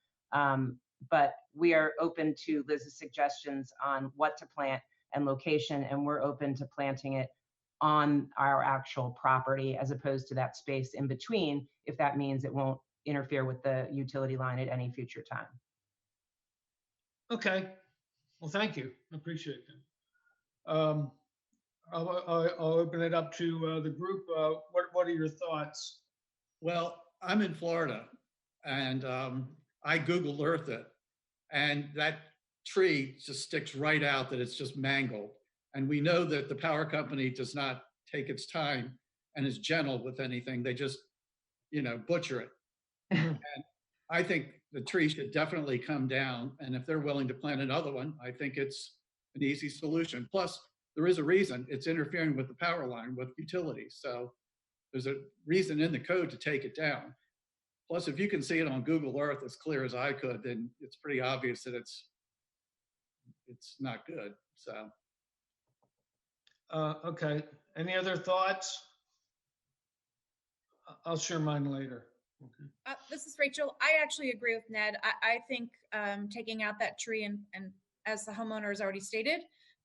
But we are open to Liz's suggestions on what to plant and location, and we're open to planting it on our actual property as opposed to that space in between, if that means it won't interfere with the utility line at any future time. Okay, well, thank you. I appreciate that. I'll open it up to the group. What are your thoughts? Well, I'm in Florida, and I Googled Earth it, and that tree just sticks right out that it's just mangled. And we know that the power company does not take its time and is gentle with anything. They just, butcher it. And I think the tree should definitely come down. And if they're willing to plant another one, I think it's an easy solution. Plus, there is a reason it's interfering with the power line with utilities. So there's a reason in the code to take it down. Plus, if you can see it on Google Earth as clear as I could, then it's pretty obvious that it's not good. So. Okay. Any other thoughts? I'll share mine later. Okay. This is Rachel. I actually agree with Ned. I think taking out that tree and as the homeowner has already stated,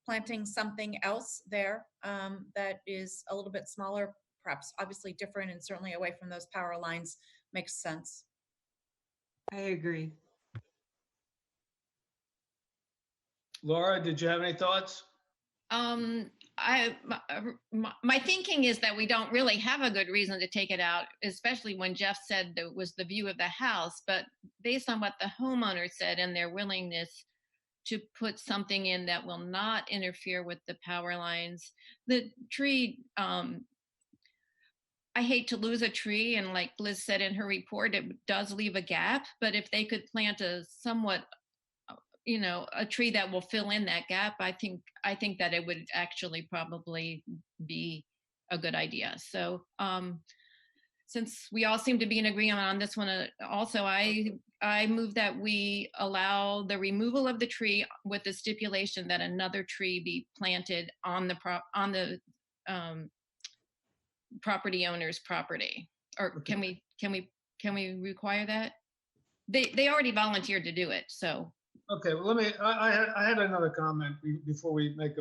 planting something else there that is a little bit smaller, perhaps obviously different and certainly away from those power lines makes sense. I agree. Laura, did you have any thoughts? My thinking is that we don't really have a good reason to take it out, especially when Jeff said that was the view of the house. But based on what the homeowner said and their willingness to put something in that will not interfere with the power lines. The tree, I hate to lose a tree, and like Liz said in her report, it does leave a gap, but if they could plant a somewhat, a tree that will fill in that gap, I think that it would actually probably be a good idea. So since we all seem to be in agreement on this one, also I move that we allow the removal of the tree with the stipulation that another tree be planted on the property owner's property. Or can we require that? They already volunteered to do it, so. Okay, well, I had another comment before we make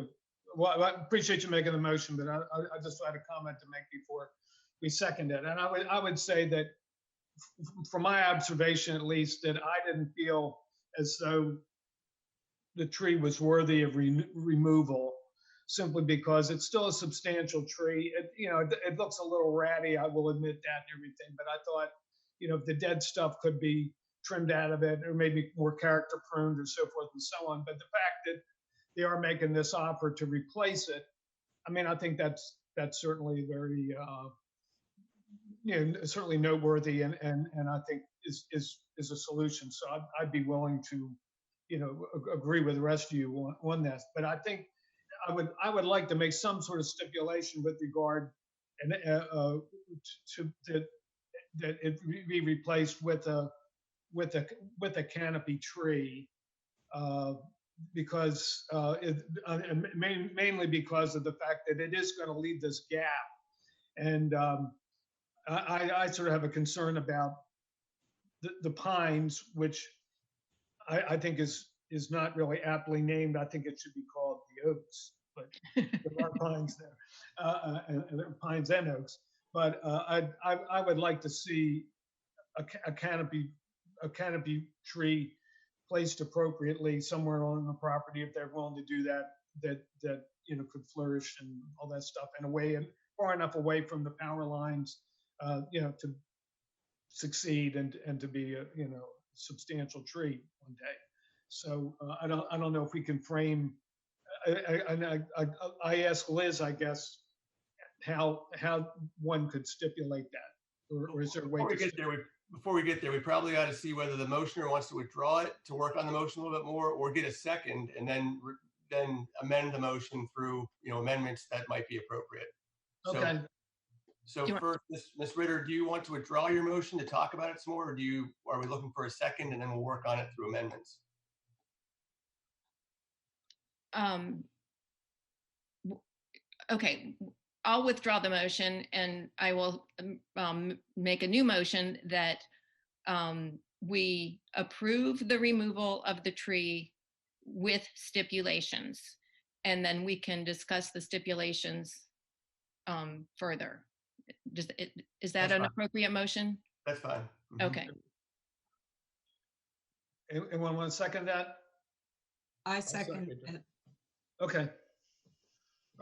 well, I appreciate you making the motion, but I just had a comment to make before we second it. And I would say that from my observation, at least, that I didn't feel as though the tree was worthy of removal, simply because it's still a substantial tree. It looks a little ratty, I will admit that and everything, but I thought, if the dead stuff could be trimmed out of it, or maybe more character pruned and so forth and so on. But the fact that they are making this offer to replace it, I think that's certainly very, certainly noteworthy, and I think is a solution. So I'd be willing to, agree with the rest of you on this. But I think I would like to make some sort of stipulation with regard and to that it be replaced with a canopy tree, because mainly because of the fact that it is going to leave this gap. And I sort of have a concern about the pines, which I think is not really aptly named. I think it should be called the oaks, but there are pines there, and there are pines and oaks. But I would like to see a canopy tree placed appropriately somewhere on the property, if they're willing to do that could flourish and all that stuff, and far enough away from the power lines, to succeed and to be a substantial tree one day. So I don't know if we can frame. I asked Liz, I guess, how one could stipulate that, or is there a way Before we get there, we probably ought to see whether the motioner wants to withdraw it to work on the motion a little bit more, or get a second and then amend the motion through amendments that might be appropriate. Okay. So first, Ms. Ritter, do you want to withdraw your motion to talk about it some more, or are we looking for a second and then we'll work on it through amendments? Okay, I'll withdraw the motion, and I will make a new motion that we approve the removal of the tree with stipulations, and then we can discuss the stipulations further. Is that an appropriate motion? That's fine. Okay. Anyone want to second that? I second it. Okay.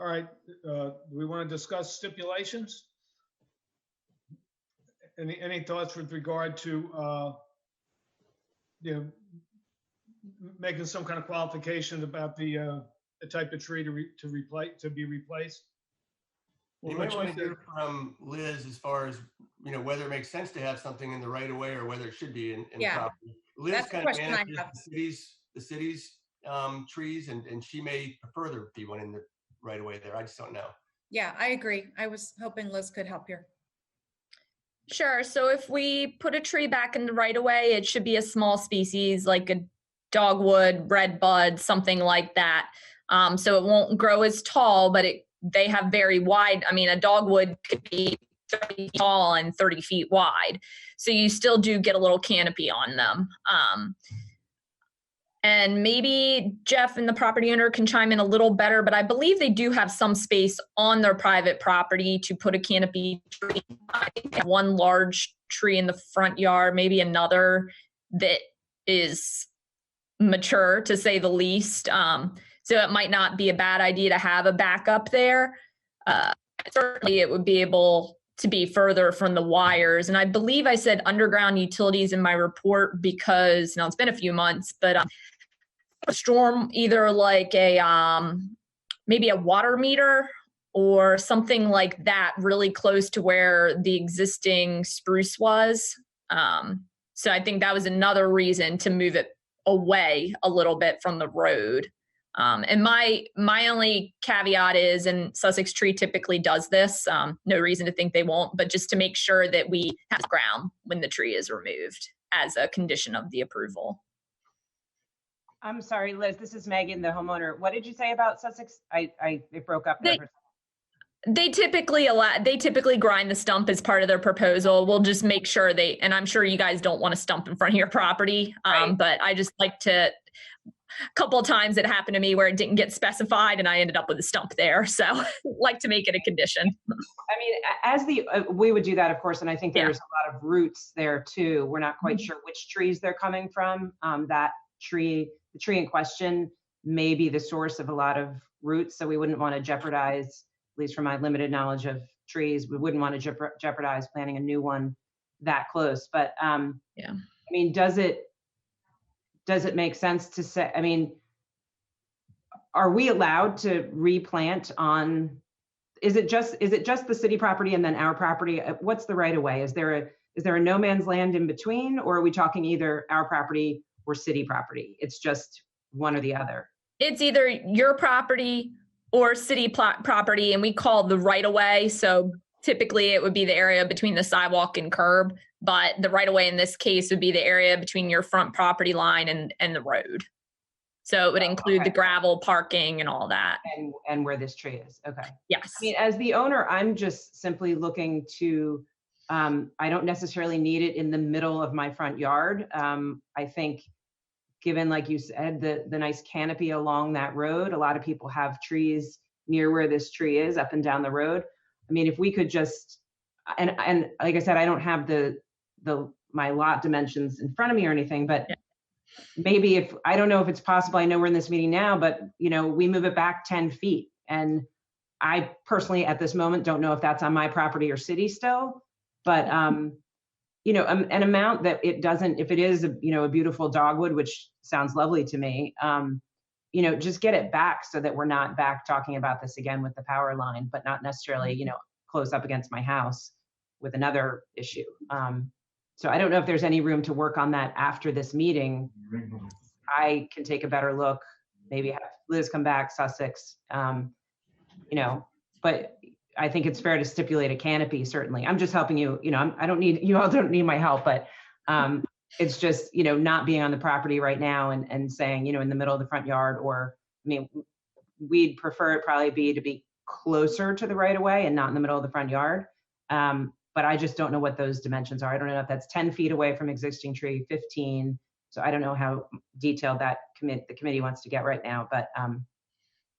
All right. Do we want to discuss stipulations? Any thoughts with regard to making some kind of qualification about the type of tree to be replaced? You might want to hear from Liz as far as whether it makes sense to have something in the right of way or whether it should be in the property. Liz kind of manages the city's trees, and she may prefer there be one in the right away there. I just don't know. Yeah, I agree. I was hoping Liz could help here. Sure. So if we put a tree back in the right of way, it should be a small species like a dogwood, redbud, something like that. So it won't grow as tall, but they have very wide. A dogwood could be 30 feet tall and 30 feet wide. So you still do get a little canopy on them. And maybe Jeff and the property owner can chime in a little better, but I believe they do have some space on their private property to put a canopy tree. I think they have one large tree in the front yard, maybe another that is mature, to say the least. So it might not be a bad idea to have a backup there. Certainly it would be able to be further from the wires. And I believe I said underground utilities in my report because, now it's been a few months, but storm, either like a maybe a water meter or something like that, really close to where the existing spruce was. So I think that was another reason to move it away a little bit from the road. And my only caveat is, and Sussex Tree typically does this, no reason to think they won't, but just to make sure that we have ground when the tree is removed as a condition of the approval. I'm sorry, Liz, this is Megan, the homeowner. What did you say about Sussex? It broke up there. They typically grind the stump as part of their proposal. We'll just make sure and I'm sure you guys don't want to stump in front of your property, right. But I just like to, a couple of times it happened to me where it didn't get specified and I ended up with a stump there. So like to make it a condition. I mean, we would do that, of course. And I think there's a lot of roots there too. We're not quite sure which trees they're coming from. The tree in question may be the source of a lot of roots. So we wouldn't want to jeopardize, at least from my limited knowledge of trees, we wouldn't want to jeopardize planting a new one that close. But I mean, does it make sense to say, I mean, are we allowed to replant on, is it just the city property and then our property? What's the right of way? Is there a no man's land in between, or are we talking either our property or city property? It's just one or the other. It's either your property or city property, and we call the right of way. So typically it would be the area between the sidewalk and curb, but the right of way in this case would be the area between your front property line and the road. So it would include the gravel, parking, and all that. And where this tree is. Okay. Yes. I mean, as the owner, I'm just simply looking to, I don't necessarily need it in the middle of my front yard. I think given, like you said, the nice canopy along that road, a lot of people have trees near where this tree is, up and down the road. I mean, if we could just, and like I said, I don't have my lot dimensions in front of me or anything, but maybe I don't know if it's possible, I know we're in this meeting now, but we move it back 10 feet. And I personally, at this moment, don't know if that's on my property or city still, but an amount that it doesn't, if it is a beautiful dogwood, which sounds lovely to me, just get it back so that we're not back talking about this again with the power line, but not necessarily, close up against my house with another issue. So I don't know if there's any room to work on that after this meeting. I can take a better look, maybe have Liz come back, Sussex, but I think it's fair to stipulate a canopy, certainly. I'm just helping you, you all don't need my help, but it's just, not being on the property right now and saying, in the middle of the front yard, or, I mean, we'd prefer it probably to be closer to the right of way and not in the middle of the front yard. But I just don't know what those dimensions are. I don't know if that's 10 feet away from existing tree, 15. So I don't know how detailed that the committee wants to get right now, but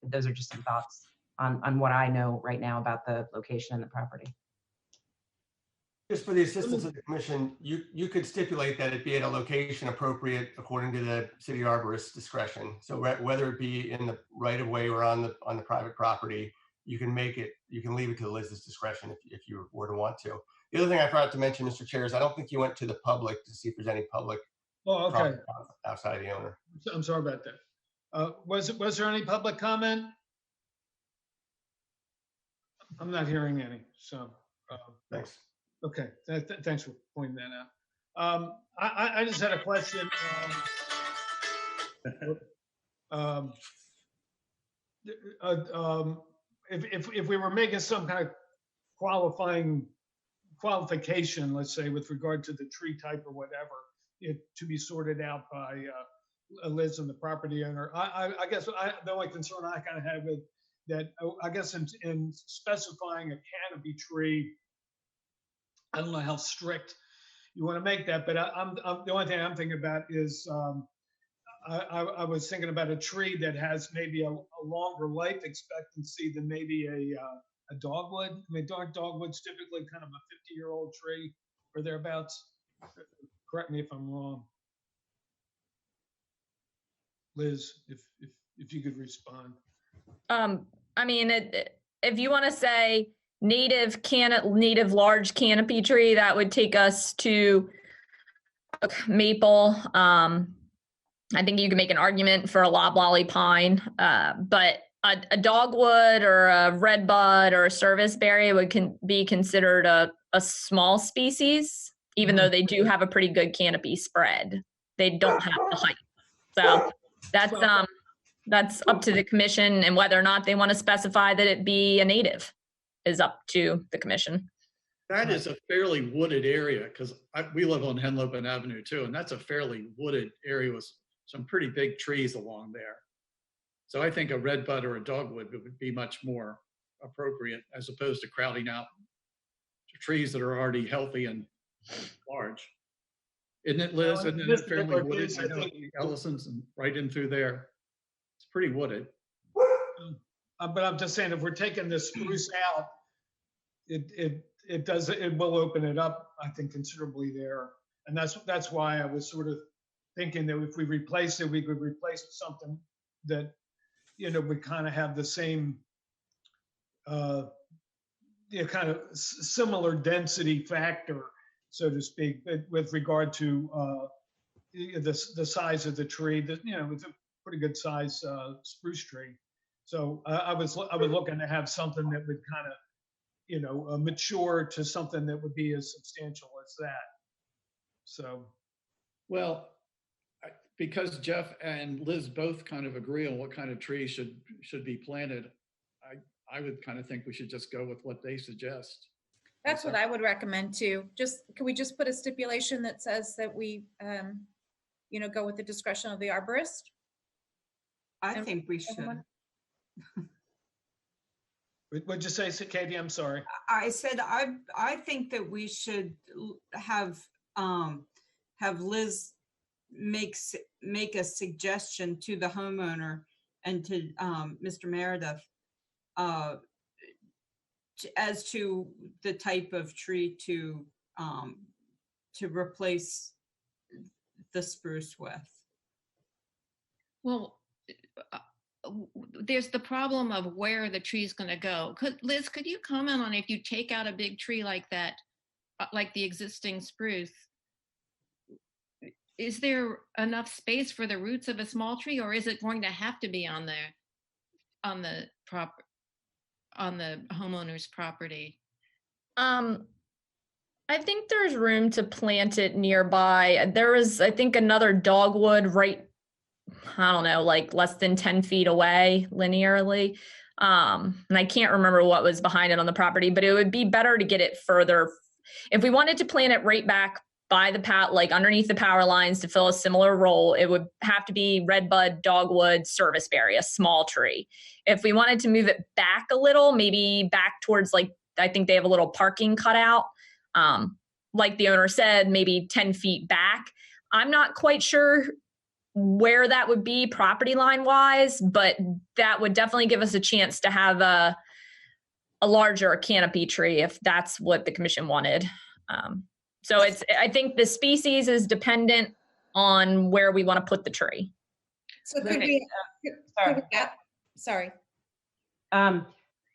those are just some thoughts on what I know right now about the location and the property. Just for the assistance of the commission, you could stipulate that it be at a location appropriate according to the city arborist's discretion. So whether it be in the right of way or on the private property, you can leave it to Liz's discretion if you were to want to. The other thing I forgot to mention, Mr. Chair, is I don't think you went to the public to see if there's any public outside the owner. I'm sorry about that. Was there any public comment? I'm not hearing any, so. Thanks. Okay, thanks for pointing that out. I just had a question. If we were making some kind of qualification, let's say, with regard to the tree type or whatever, to be sorted out by Liz and the property owner, I guess the only concern I kind of have with that, I guess in specifying a canopy tree, I don't know how strict you want to make that, but the only thing I'm thinking about is I was thinking about a tree that has maybe a longer life expectancy than maybe a dogwood. I mean, dogwood's typically kind of a 50-year-old tree or thereabouts. Correct me if I'm wrong. Liz, if you could respond. I mean, if you want to say native large canopy tree, that would take us to maple. I think you can make an argument for a loblolly pine, but a dogwood or a redbud or a serviceberry would be considered a small species, even though they do have a pretty good canopy spread. They don't have the height. So that's up to the commission, and whether or not they want to specify that it be a native is up to the commission. That is a fairly wooded area, because we live on Henlopen Avenue too, and that's a fairly wooded area with some pretty big trees along there. So I think a redbud or a dogwood would be much more appropriate, as opposed to crowding out trees that are already healthy and large. Isn't it, Liz? Isn't it fairly wooded? I know Ellison's and right in through there. It's pretty wooded. But I'm just saying, if we're taking the spruce out, it will open it up, I think, considerably there. And that's why I was sort of thinking that if we replace it, we could replace it with something that, would kind of have the same, kind of similar density factor, so to speak, with regard to the size of the tree. That it's a pretty good size spruce tree. So I was looking to have something that would kind of, mature to something that would be as substantial as that. So, well, because Jeff and Liz both kind of agree on what kind of trees should be planted, I would kind of think we should just go with what they suggest. That's what I would recommend too. Can we just put a stipulation that says that we, go with the discretion of the arborist? I think we should. What'd you say, Katie? I'm sorry. I said I think that we should have Liz make a suggestion to the homeowner and to Mr. Meredith as to the type of tree to replace the spruce with. Well, there's the problem of where the tree's going to go. Liz, could you comment on if you take out a big tree like that, like the existing spruce, is there enough space for the roots of a small tree, or is it going to have to be on the homeowner's property? I think there's room to plant it nearby. There is, I think, another dogwood right, I don't know, like less than 10 feet away linearly. And I can't remember what was behind it on the property, but it would be better to get it further. If we wanted to plant it right back by the like underneath the power lines to fill a similar role, it would have to be redbud, dogwood, serviceberry, a small tree. If we wanted to move it back a little, maybe back towards, like, I think they have a little parking cutout. Like the owner said, maybe 10 feet back. I'm not quite sure where that would be property line wise, but that would definitely give us a chance to have a larger canopy tree if that's what the commission wanted. So I think the species is dependent on where we want to put the tree. So sorry.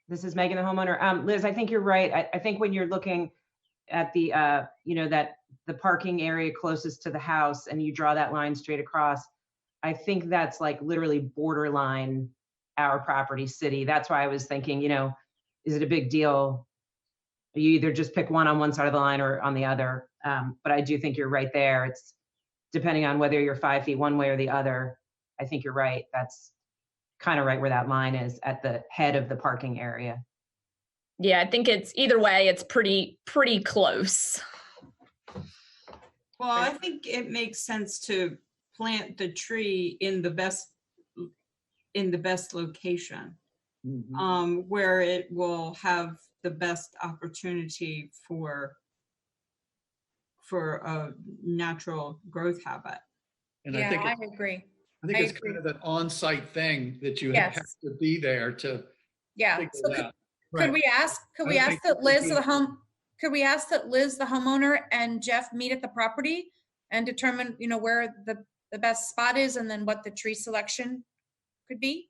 This is Megan, the homeowner. Liz, I think you're right. I think when you're looking at the, that the parking area closest to the house and you draw that line straight across, I think that's like literally borderline our property city. That's why I was thinking, is it a big deal? You either just pick one on one side of the line or on the other. But I do think you're right there. It's depending on whether you're 5 feet one way or the other. I think you're right. That's kind of right where that line is, at the head of the parking area. Yeah, I think it's either way, it's pretty close. Well, I think it makes sense to plant the tree in the best location, where it will have the best opportunity for a natural growth habit. And yeah, I agree. I think it's kind of an on-site thing that you have to be there to. Yeah. So could we ask that Liz, the homeowner, and Jeff meet at the property and determine, where the best spot is, and then what the tree selection could be?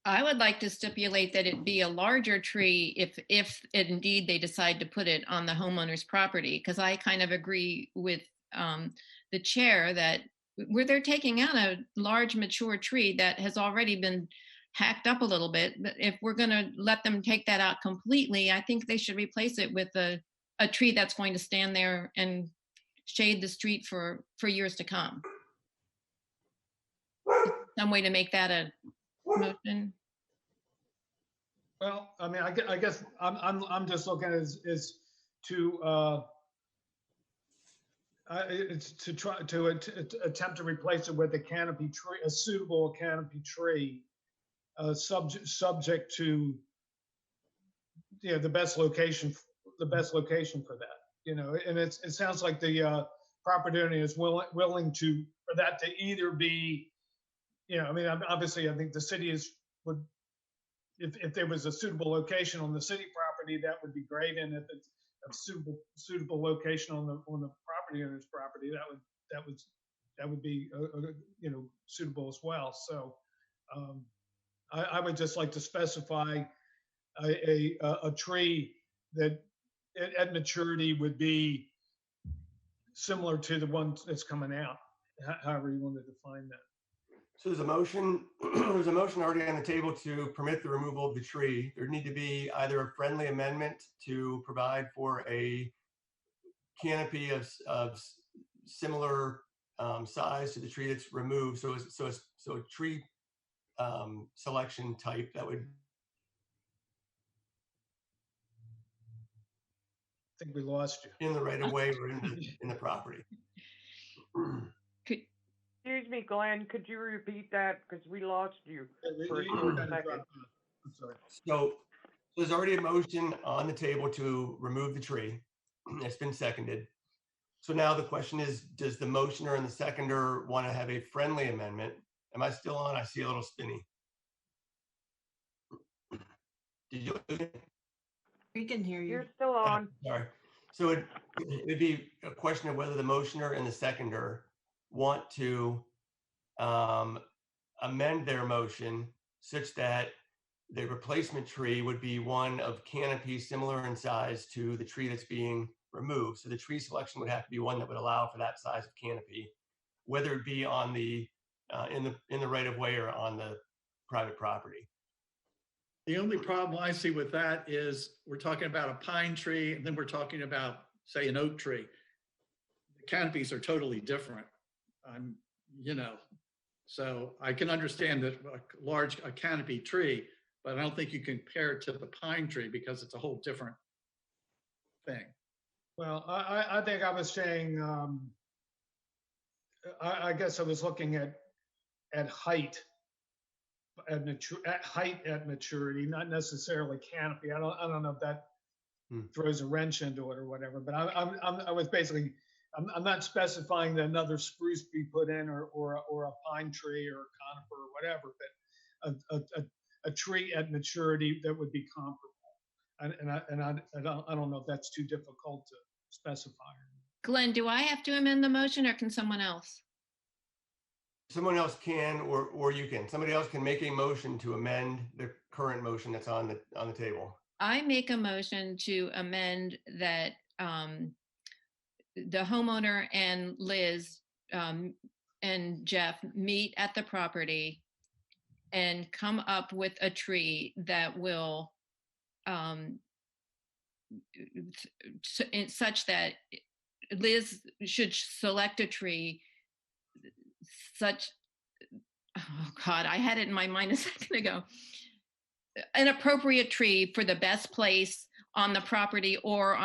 I would like to stipulate that it be a larger tree if indeed they decide to put it on the homeowner's property, because I kind of agree with the chair that where they're taking out a large mature tree that has already been hacked up a little bit. But if we're going to let them take that out completely, I think they should replace it with a tree that's going to stand there and shade the street for years to come. Some way to make that a motion. Well, I mean, I guess I'm just looking at it as to it's to try to attempt to replace it with a canopy tree, a suitable canopy tree, subject to the best location for that. And it sounds like the property owner is willing to for that to either be, I mean, obviously, I think the city would. If there was a suitable location on the city property, that would be great. And if it's a suitable location on the property owner's property, that would be suitable as well. So I would just like to specify a tree that at maturity would be similar to the one that's coming out, however you want to define that. So there's a motion already on the table to permit the removal of the tree. There need to be either a friendly amendment to provide for a canopy of similar size to the tree that's removed. So a tree selection type that would. I think we lost you. In the right of way or in the property. Excuse me, Glenn, could you repeat that? Because we lost you for a short second. I'm sorry. So there's already a motion on the table to remove the tree. It's been seconded. So now the question is, does the motioner and the seconder want to have a friendly amendment? Am I still on? I see a little spinny. Did you? We can hear you. You're still on. Sorry. So it'd be a question of whether the motioner and the seconder want to amend their motion such that the replacement tree would be one of canopy similar in size to the tree that's being removed. So the tree selection would have to be one that would allow for that size of canopy, whether it be on the in the right of way or on the private property. The only problem I see with that is we're talking about a pine tree and then we're talking about, say, an oak tree. The canopies are totally different. So I can understand that a canopy tree, but I don't think you can compare it to the pine tree because it's a whole different thing. Well, I think I was saying, I guess I was looking at height at maturity, not necessarily canopy. I don't know if that throws a wrench into it or whatever, but I was basically, I'm not specifying that another spruce be put in or a pine tree or a conifer or whatever, but a tree at maturity that would be comparable. And I don't know if that's too difficult to specify. Glenn, do I have to amend the motion or can someone else? Someone else can, or you can. Somebody else can make a motion to amend the current motion that's on the table. I make a motion to amend that the homeowner and Liz and Jeff meet at the property and come up with a tree that will such that Liz should select a tree such, oh God, I had it in my mind a second ago, an appropriate tree for the best place on the property or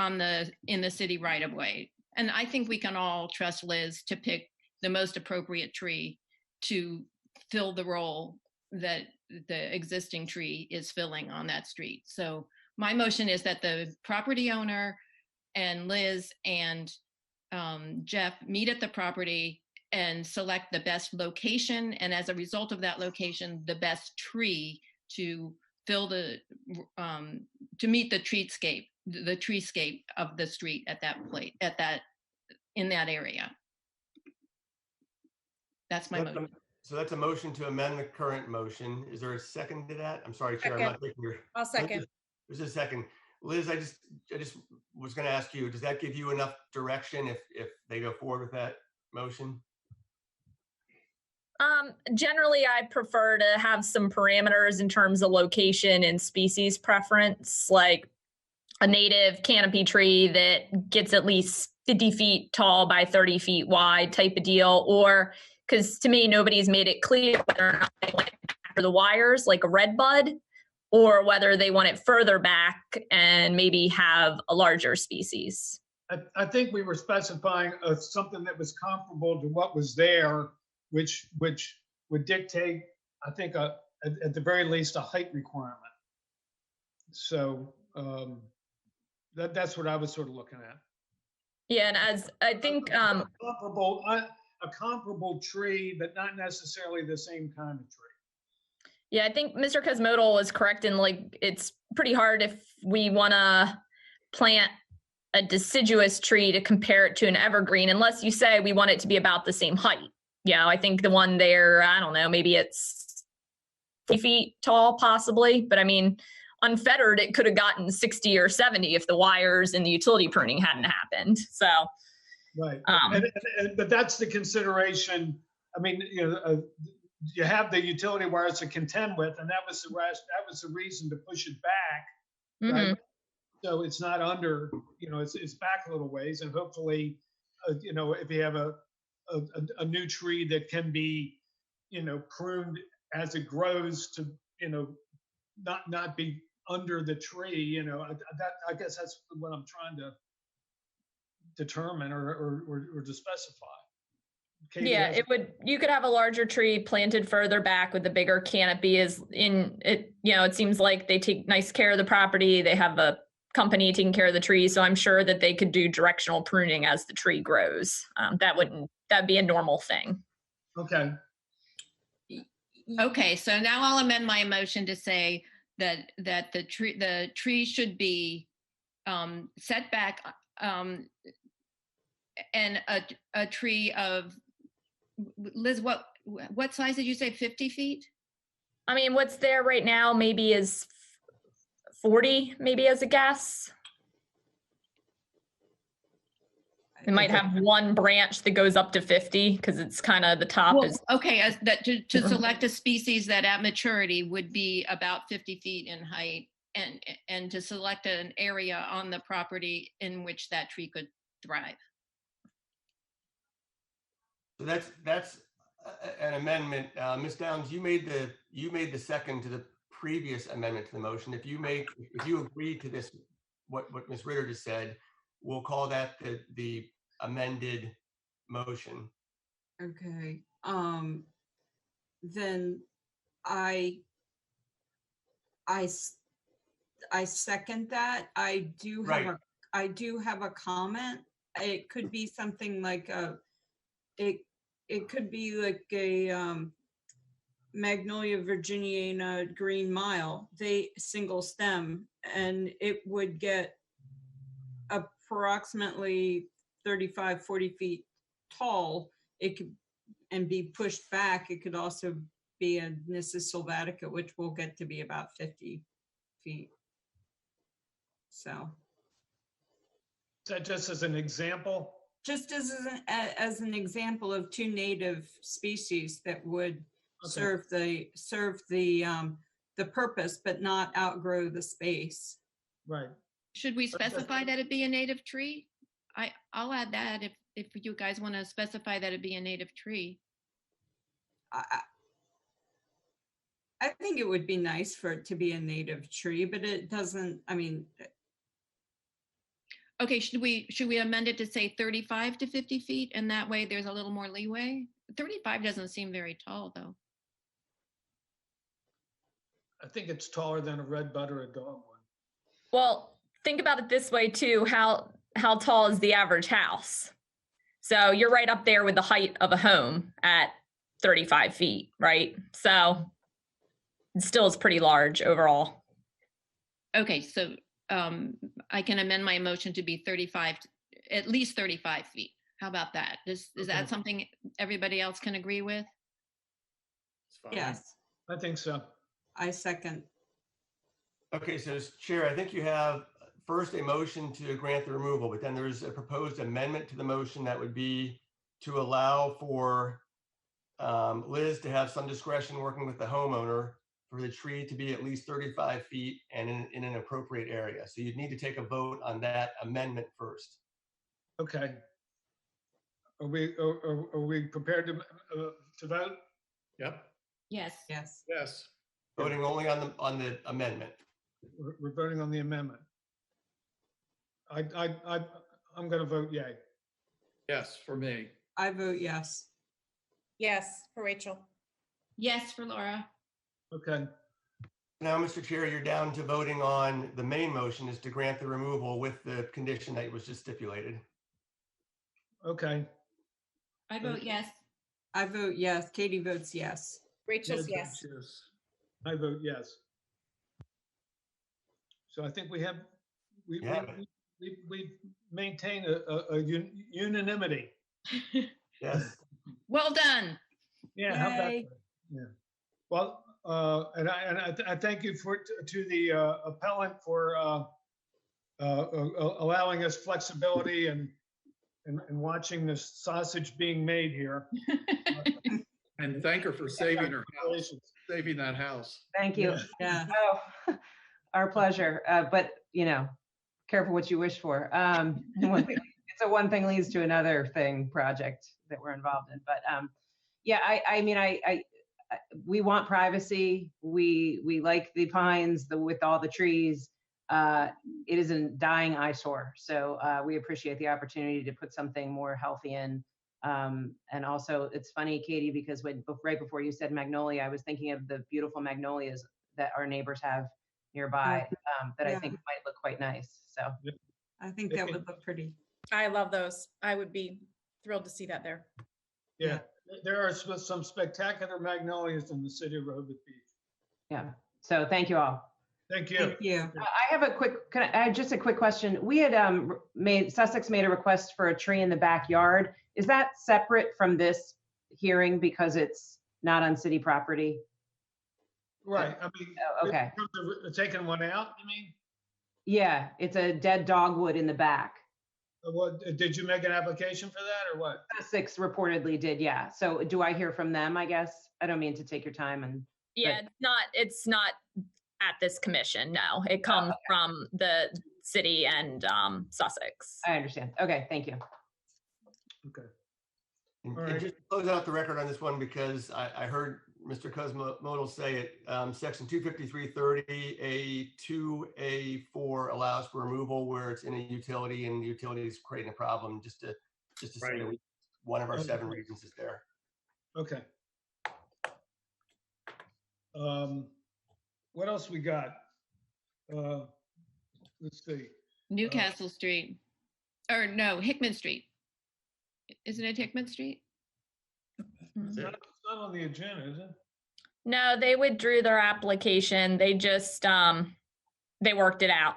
in the city right of way. And I think we can all trust Liz to pick the most appropriate tree to fill the role that the existing tree is filling on that street. So my motion is that the property owner and Liz and Jeff meet at the property and select the best location, and as a result of that location, the best tree to fill to meet the treescape of the street at that place, in that area. That's my motion. So that's a motion to amend the current motion. Is there a second to that? I'm sorry, Chair, I'm not taking your. I'll second. There's a second. Liz, I just was going to ask you, does that give you enough direction if they go forward with that motion? Generally, I prefer to have some parameters in terms of location and species preference, like a native canopy tree that gets at least 50 feet tall by 30 feet wide type of deal. Or, because to me, nobody's made it clear whether or not they want it after the wires, like a red bud, or whether they want it further back and maybe have a larger species. I think we were specifying something that was comparable to what was there, which would dictate, I think, at the very least, a height requirement. So that's what I was sort of looking at. Yeah, and as I think a comparable tree, but not necessarily the same kind of tree. Yeah, I think Mr. Cosmodal is correct in, like, it's pretty hard if we want to plant a deciduous tree to compare it to an evergreen, unless you say we want it to be about the same height. Yeah, I think the one there, I don't know, maybe it's 50 feet tall possibly, but I mean, unfettered, it could have gotten 60 or 70 if the wires and the utility pruning hadn't happened. So, right. But that's the consideration. I mean, you have the utility wires to contend with, and that was the reason to push it back, right? So it's not under, it's back a little ways, and hopefully, if you have a new tree that can be, pruned as it grows to, not be under the tree, I guess that's what I'm trying to determine or to specify. Yeah, you could have a larger tree planted further back with the bigger canopy it seems like they take nice care of the property. They have a company taking care of the tree. So I'm sure that they could do directional pruning as the tree grows. That'd be a normal thing. Okay. Okay, so now I'll amend my motion to say that the tree should be set back and a tree of, Liz, what size did you say, 50 feet? I mean, what's there right now maybe is 40, maybe as a guess. It might have one branch that goes up to 50 because it's kind of the top is. Okay, to select a species that at maturity would be about 50 feet in height and to select an area on the property in which that tree could thrive. So that's an amendment. Ms. Downs, you made the second to the previous amendment to the motion. If you agree to this, what Ms. Ritter just said, we'll call that the amended motion. Okay. Then I second that. I do have a comment. It could be something like it could be like a Magnolia virginiana green mile, they single stem, and it would get approximately 35, 40 feet tall. It could, and be pushed back. It could also be a Nissus sylvatica, which will get to be about 50 feet. So. Is that just as an example? Just as an example of two native species that would serve the purpose, but not outgrow the space. Right. Should we specify that it be a native tree? I'll add that if you guys want to specify that it be a native tree. I think it would be nice for it to be a native tree, but it doesn't, I mean. Okay, should we amend it to say 35 to 50 feet? And that way there's a little more leeway? 35 doesn't seem very tall though. I think it's taller than a red bud or a dogwood. Well, think about it this way too. How tall is the average house? So you're right up there with the height of a home at 35 feet, right? So it still is pretty large overall. Okay, so I can amend my motion to be at least 35 feet. How about that? Is that something everybody else can agree with? Yes. I think so. I second. Okay, so as chair, I think you have first a motion to grant the removal, but then there's a proposed amendment to the motion that would be to allow for Liz to have some discretion working with the homeowner for the tree to be at least 35 feet and in an appropriate area. So you'd need to take a vote on that amendment first. Okay. Are we prepared to vote? Yep. Yes. Yes. Yes. Voting only on the amendment. We're voting on the amendment. I'm going to vote yay. Yes, for me. I vote yes. Yes, for Rachel. Yes for Laura. Okay. Now, Mr. Chair, you're down to voting on the main motion is to grant the removal with the condition that was just stipulated. Okay. I vote yes. I vote yes. Katie votes yes. Rachel's yes. I vote yes. So I think we maintain a unanimity. Yes. Well done. Yeah. How about that? Yeah. Well, and I thank you to the appellant for allowing us flexibility and watching the sausage being made here. And thank her for saving her house, saving that house. Thank you. Yeah. Oh, our pleasure. But careful what you wish for. It's a one thing leads to another thing project that we're involved in. But yeah, I mean, we want privacy. We like the pines with all the trees. It is a dying eyesore. So we appreciate the opportunity to put something more healthy in. And also it's funny, Katie, because right before you said magnolia, I was thinking of the beautiful magnolias that our neighbors have nearby that I think might look quite nice. So I think that would look pretty. I love those. I would be thrilled to see that there. Yeah. There are some spectacular magnolias in the city of Rehoboth Beach. Yeah. So thank you all. Thank you. Thank you. I have just a quick question. We had Sussex made a request for a tree in the backyard. Is that separate from this hearing because it's not on city property? Right. I mean, okay. Taking one out, you mean? Yeah, it's a dead dogwood in the back. What, did you make an application for that or what? Sussex reportedly did, yeah. So do I hear from them, I guess? I don't mean to take your time and. Yeah, it's not at this commission, no. It comes from the city and Sussex. I understand. Okay, thank you. Okay. And just to close out the record on this one, because I heard Mr. Cosmodal say it, section 25330A2A4 allows for removal where it's in a utility and the utility is creating a problem, just to say that one of our 7 reasons is there. Okay. What else we got? Let's see. Newcastle Street. Or no, Hickman Street. Isn't it Hickman Street? It's not on the agenda, is it? No, they withdrew their application. They just, they worked it out.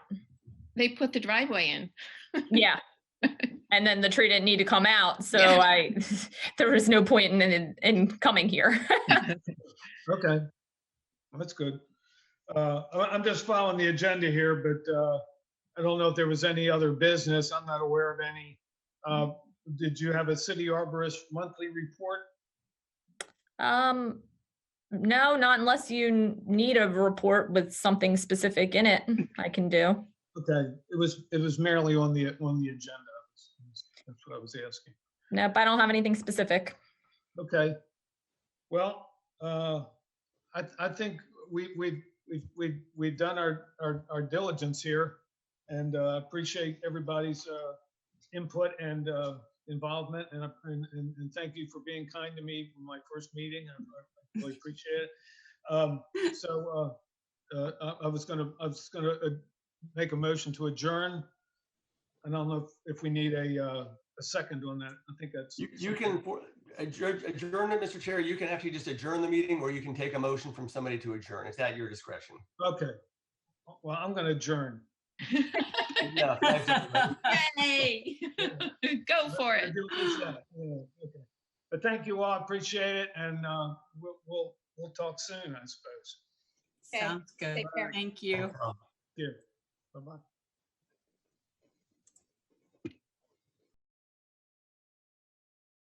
They put the driveway in. Yeah. And then the tree didn't need to come out. So there was no point in coming here. Okay. That's good. I'm just following the agenda here, but I don't know if there was any other business. I'm not aware of any. Did you have a city arborist monthly report? No, not unless you need a report with something specific in it. I can do. Okay, it was merely on the agenda. That's what I was asking. Nope, I don't have anything specific. Okay. Well, I think we've done our diligence here, and appreciate everybody's input and involvement, and thank you for being kind to me in my first meeting. I really appreciate it. So I was gonna make a motion to adjourn. I don't know if we need a second on that. I think that's you can adjourn it, Mr. Chair. You can actually just adjourn the meeting, or you can take a motion from somebody to adjourn. It's at your discretion. Okay. Well, I'm going to adjourn. Yeah, Yay! Go for it. Yeah, okay. But thank you all. Appreciate it, and we'll talk soon, I suppose. Sounds good. Take care. Thank you. Yeah. Bye bye.